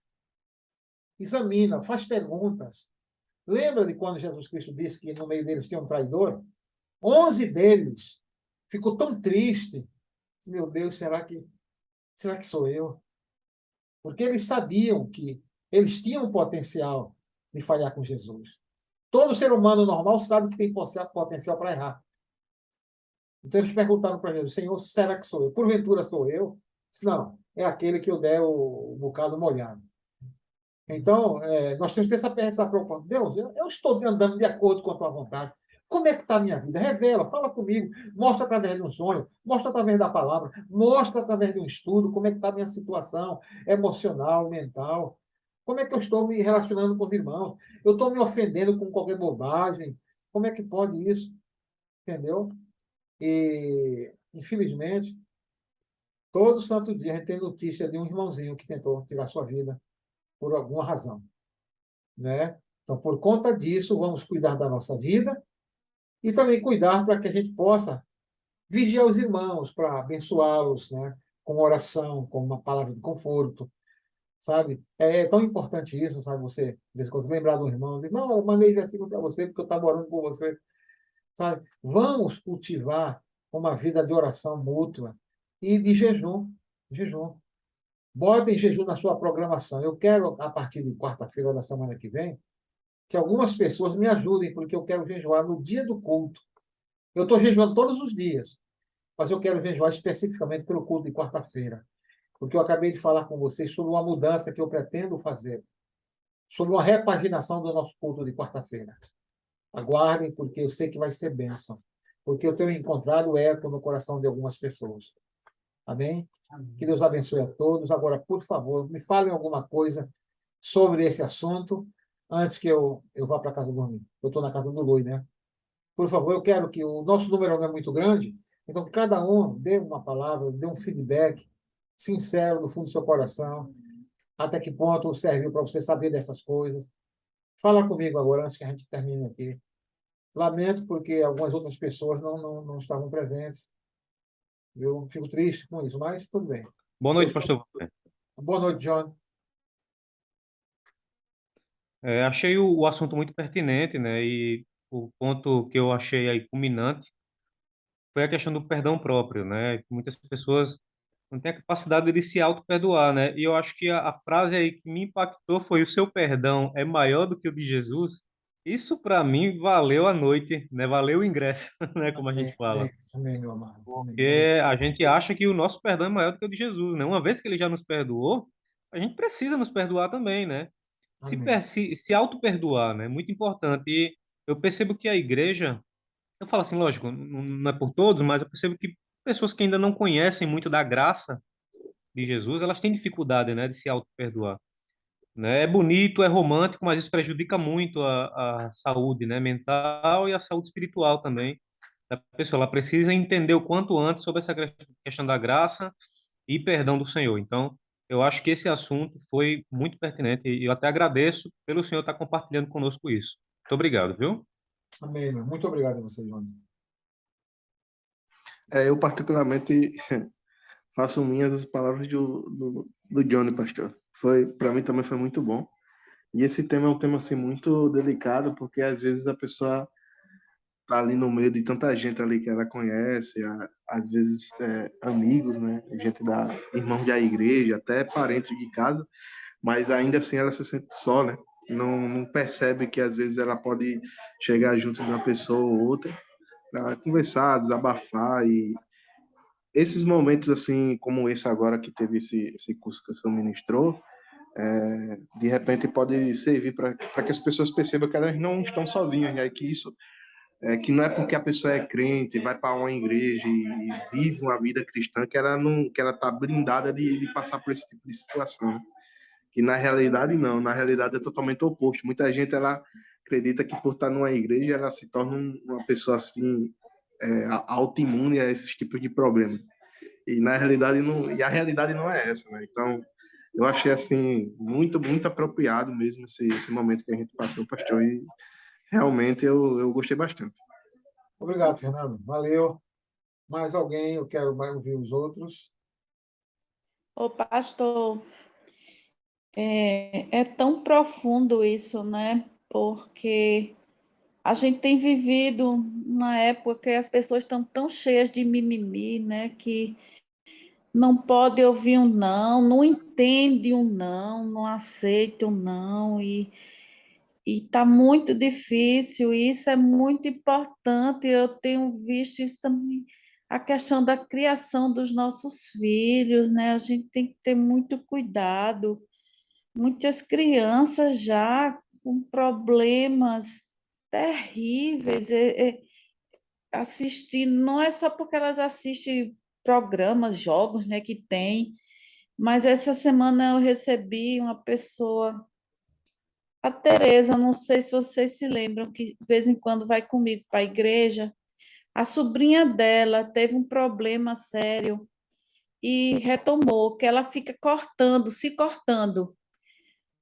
Examina, faz perguntas. Lembra de quando Jesus Cristo disse que no meio deles tinha um traidor? 11 deles ficou tão triste, Meu Deus, será que sou eu? Porque eles sabiam que eles tinham o potencial de falhar com Jesus. Todo ser humano normal sabe que tem potencial para errar. Então eles perguntaram para Jesus: Senhor, será que sou eu? Porventura sou eu? Disse, não, é aquele que eu der o bocado molhado. Então, nós temos que ter essa preocupação. Deus, eu estou andando de acordo com a tua vontade. Como é que está a minha vida? Revela, fala comigo, mostra através de um sonho, mostra através da palavra, mostra através de um estudo como é que está a minha situação emocional, mental. Como é que eu estou me relacionando com os irmãos? Eu estou me ofendendo com qualquer bobagem? Como é que pode isso? Entendeu? E, infelizmente, todo santo dia a gente tem notícia de um irmãozinho que tentou tirar sua vida por alguma razão, né? Então, por conta disso, vamos cuidar da nossa vida e também cuidar para que a gente possa vigiar os irmãos, para abençoá-los, né? Com oração, com uma palavra de conforto, sabe? É tão importante isso, sabe? Você, de vez em quando, lembrar do irmão, dizer, não, eu mandei versículo para você porque eu estava orando por você, sabe? Vamos cultivar uma vida de oração mútua e de jejum, jejum. Botem jejum na sua programação. Eu quero, a partir de quarta-feira da semana que vem, que algumas pessoas me ajudem, porque eu quero jejuar no dia do culto. Eu estou jejuando todos os dias, mas eu quero jejuar especificamente pelo culto de quarta-feira, porque eu acabei de falar com vocês sobre uma mudança que eu pretendo fazer, sobre uma repaginação do nosso culto de quarta-feira. Aguardem, porque eu sei que vai ser bênção, porque eu tenho encontrado eco no coração de algumas pessoas. Amém? Que Deus abençoe a todos. Agora, por favor, me falem alguma coisa sobre esse assunto antes que eu vá para casa dormir. Eu estou na casa do Lui, né? Por favor, eu quero que o nosso número não é muito grande, então que cada um dê uma palavra, dê um feedback sincero do fundo do seu coração, até que ponto serviu para você saber dessas coisas. Fala comigo agora, antes que a gente termine aqui. Lamento porque algumas outras pessoas não estavam presentes. Eu fico triste com isso, mas tudo bem. Boa noite, pastor. Boa noite, John. Achei o assunto muito pertinente, né? E o ponto que eu achei aí culminante foi a questão do perdão próprio, né? Muitas pessoas não têm a capacidade de se auto-perdoar, né? E eu acho que a frase aí que me impactou foi: o seu perdão é maior do que o de Jesus. Isso para mim valeu a noite, né? Valeu o ingresso, né? Como a gente Amém, fala. amém, amém, meu amado. Amém. Porque a gente acha que o nosso perdão é maior do que o de Jesus, né? Uma vez que ele já nos perdoou, a gente precisa nos perdoar também, né? Amém. Se auto-perdoar, né? Muito importante. E eu percebo que a igreja, eu falo assim, lógico, não é por todos, mas eu percebo que pessoas que ainda não conhecem muito da graça de Jesus, elas têm dificuldade, né, de se auto-perdoar, né? É bonito, é romântico, mas isso prejudica muito a saúde, né, mental e a saúde espiritual também da pessoa. Ela precisa entender o quanto antes sobre essa questão da graça e perdão do Senhor. Então, eu acho que esse assunto foi muito pertinente e eu até agradeço pelo Senhor estar compartilhando conosco isso. Muito obrigado, viu? Amém, meu. Muito obrigado a você, João. Eu particularmente faço minhas as palavras do Johnny, pastor. Para mim também foi muito bom. E esse tema é um tema assim muito delicado, porque às vezes a pessoa tá ali no meio de tanta gente ali que ela conhece, às vezes amigos, né, gente irmãos da igreja, até parentes de casa, mas ainda assim ela se sente só, né? Não percebe que às vezes ela pode chegar junto de uma pessoa ou outra para conversar, desabafar. E esses momentos assim como esse agora que teve esse curso que o senhor ministrou, de repente pode servir para que as pessoas percebam que elas não estão sozinhas, né? Que isso que não é porque a pessoa é crente, vai para uma igreja e vive uma vida cristã que ela não, que ela tá blindada de passar por esse tipo de situação. Que na realidade não, na realidade é totalmente o oposto. Muita gente ela acredita que por estar numa igreja ela se torna uma pessoa assim autoimune a esses tipos de problemas. E na realidade não, e a realidade não é essa, né? Então, eu achei assim muito apropriado mesmo esse momento que a gente passou, pastor, e realmente eu gostei bastante. Obrigado, Fernando. Valeu. Mais alguém? Eu quero mais ouvir os outros. Ô, pastor, é tão profundo isso, né? Porque a gente tem vivido na época que as pessoas estão tão cheias de mimimi, né? Que não pode ouvir um não, não entende um não, não aceita um não, e está muito difícil, e isso é muito importante. Eu tenho visto isso também, a questão da criação dos nossos filhos, né? A gente tem que ter muito cuidado. Muitas crianças já com problemas terríveis, assistindo, não é só porque elas assistem programas, jogos, né, que tem, mas essa semana eu recebi uma pessoa, a Tereza, não sei se vocês se lembram, que de vez em quando vai comigo para a igreja. A sobrinha dela teve um problema sério e retomou, que ela fica cortando, se cortando,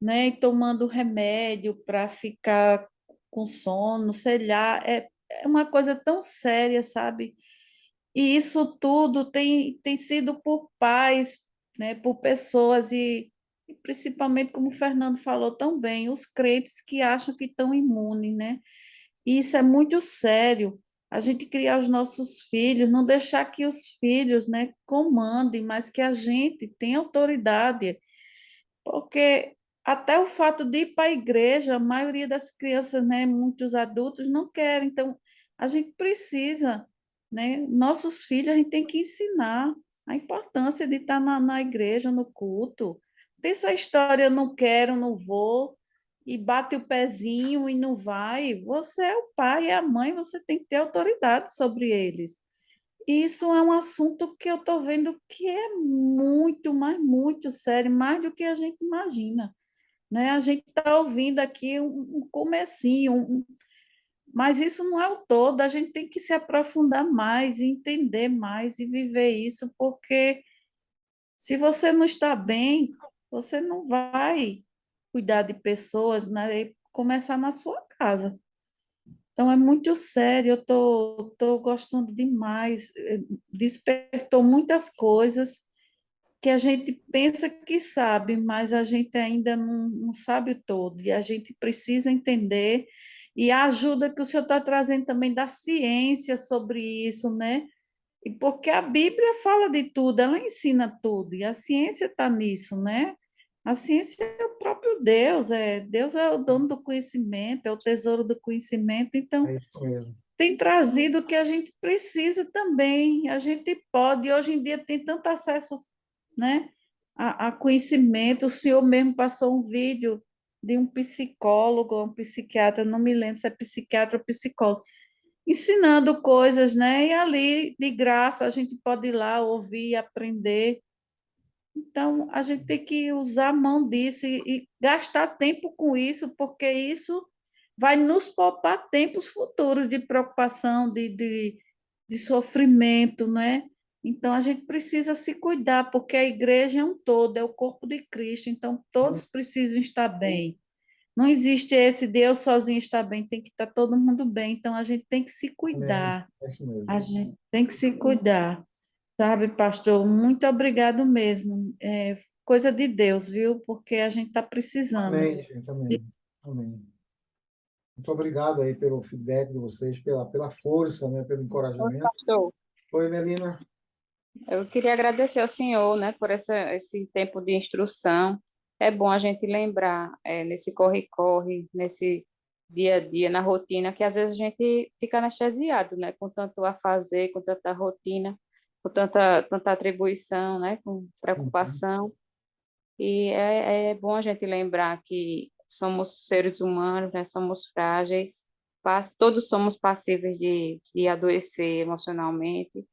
né? E tomando remédio para ficar com sono, sei lá. É uma coisa tão séria, sabe? E isso tudo tem sido por pais, né? Por pessoas e principalmente, como o Fernando falou tão bem, os crentes que acham que estão imunes, né? E isso é muito sério. A gente criar os nossos filhos, não deixar que os filhos, né, comandem, mas que a gente tenha autoridade, porque até o fato de ir para a igreja, a maioria das crianças, né, muitos adultos não querem. Então, a gente precisa, né, nossos filhos, a gente tem que ensinar a importância de estar na igreja, no culto. Tem essa história, eu não quero, não vou, e bate o pezinho e não vai. Você é o pai e a mãe, você tem que ter autoridade sobre eles. Isso é um assunto que eu estou vendo que é muito, mas muito sério, mais do que a gente imagina, né? A gente está ouvindo aqui um comecinho, mas isso não é o todo. A gente tem que se aprofundar mais, e entender mais e viver isso, porque se você não está bem, você não vai cuidar de pessoas, né? E começar na sua casa. Então, é muito sério, eu tô gostando demais, despertou muitas coisas que a gente pensa que sabe, mas a gente ainda não sabe o todo, e a gente precisa entender, e a ajuda que o senhor está trazendo também da ciência sobre isso, né? E porque a Bíblia fala de tudo, ela ensina tudo, e a ciência está nisso, né? A ciência é o próprio Deus, Deus é o dono do conhecimento, é o tesouro do conhecimento, então É isso mesmo. tem trazido o que a gente precisa também. A gente pode, hoje em dia tem tanto acesso, né, a conhecimento. O senhor mesmo passou um vídeo de um psicólogo, um psiquiatra, não me lembro se é psiquiatra ou psicólogo, ensinando coisas, né? E ali, de graça, a gente pode ir lá ouvir e aprender. Então, a gente tem que usar a mão disso e gastar tempo com isso, porque isso vai nos poupar tempos futuros de preocupação, de sofrimento, né? Então, a gente precisa se cuidar, porque a igreja é um todo, é o corpo de Cristo, então todos precisam estar bem. Não existe esse Deus sozinho está bem, tem que estar todo mundo bem. Então, a gente tem que se Amém. cuidar, É isso mesmo. a gente tem que se cuidar. Sabe, pastor, muito obrigado mesmo. É coisa de Deus, viu? Porque a gente está precisando. Amém, gente. Amém. Amém. Muito obrigado aí pelo feedback de vocês, pela força, né, pelo Oi, encorajamento. pastor. Oi, Melina. Eu queria agradecer ao senhor, né, por esse tempo de instrução. É bom a gente lembrar, nesse corre-corre, nesse dia a dia, na rotina, que às vezes a gente fica anestesiado, né, com tanto a fazer, com tanta rotina, com tanta atribuição, né, com Uhum. preocupação. E é bom a gente lembrar que somos seres humanos, né? Somos frágeis, todos somos passíveis de adoecer emocionalmente,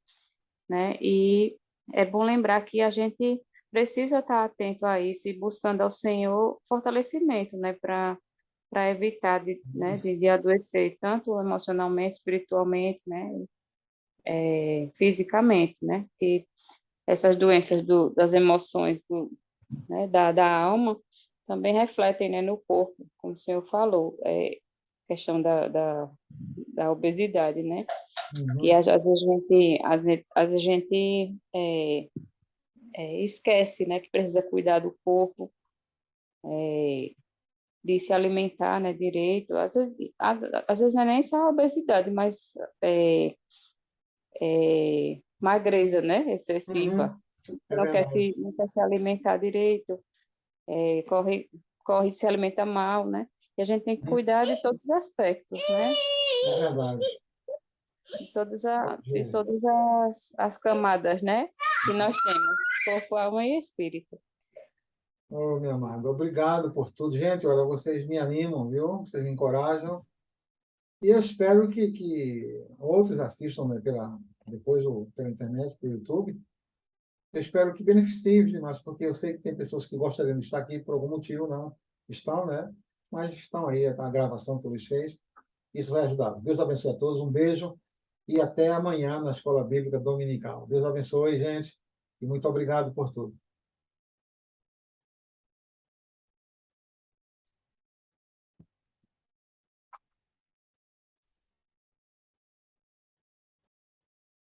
né? E é bom lembrar que a gente precisa estar atento a isso e buscando ao Senhor fortalecimento, né? Para evitar de adoecer, tanto emocionalmente, espiritualmente, né? Fisicamente, né? Que essas doenças das emoções, né, da alma, também refletem, né, no corpo, como o senhor falou, questão da obesidade, né? E Uhum. às vezes a gente esquece, né, que precisa cuidar do corpo, de se alimentar, né, direito. Às vezes não é nem só a obesidade, mas magreza, né, excessiva. Uhum. É não quer verdade. não quer se alimentar direito, corre e se alimenta mal, né? E a gente tem que cuidar de todos os aspectos, né? É verdade. De todas as camadas, né? Que nós temos, corpo, alma e espírito. Ô, meu amado, obrigado por tudo. Gente, olha, vocês me animam, viu? Vocês me encorajam. E eu espero que outros assistam, né, depois pela internet, pelo YouTube. Eu espero que beneficie de nós, porque eu sei que tem pessoas que gostariam de estar aqui por algum motivo, não estão, né? Mas estão aí, a gravação que o Luiz fez. Isso vai ajudar. Deus abençoe a todos. Um beijo e até amanhã na Escola Bíblica Dominical. Deus abençoe, gente, e muito obrigado por tudo.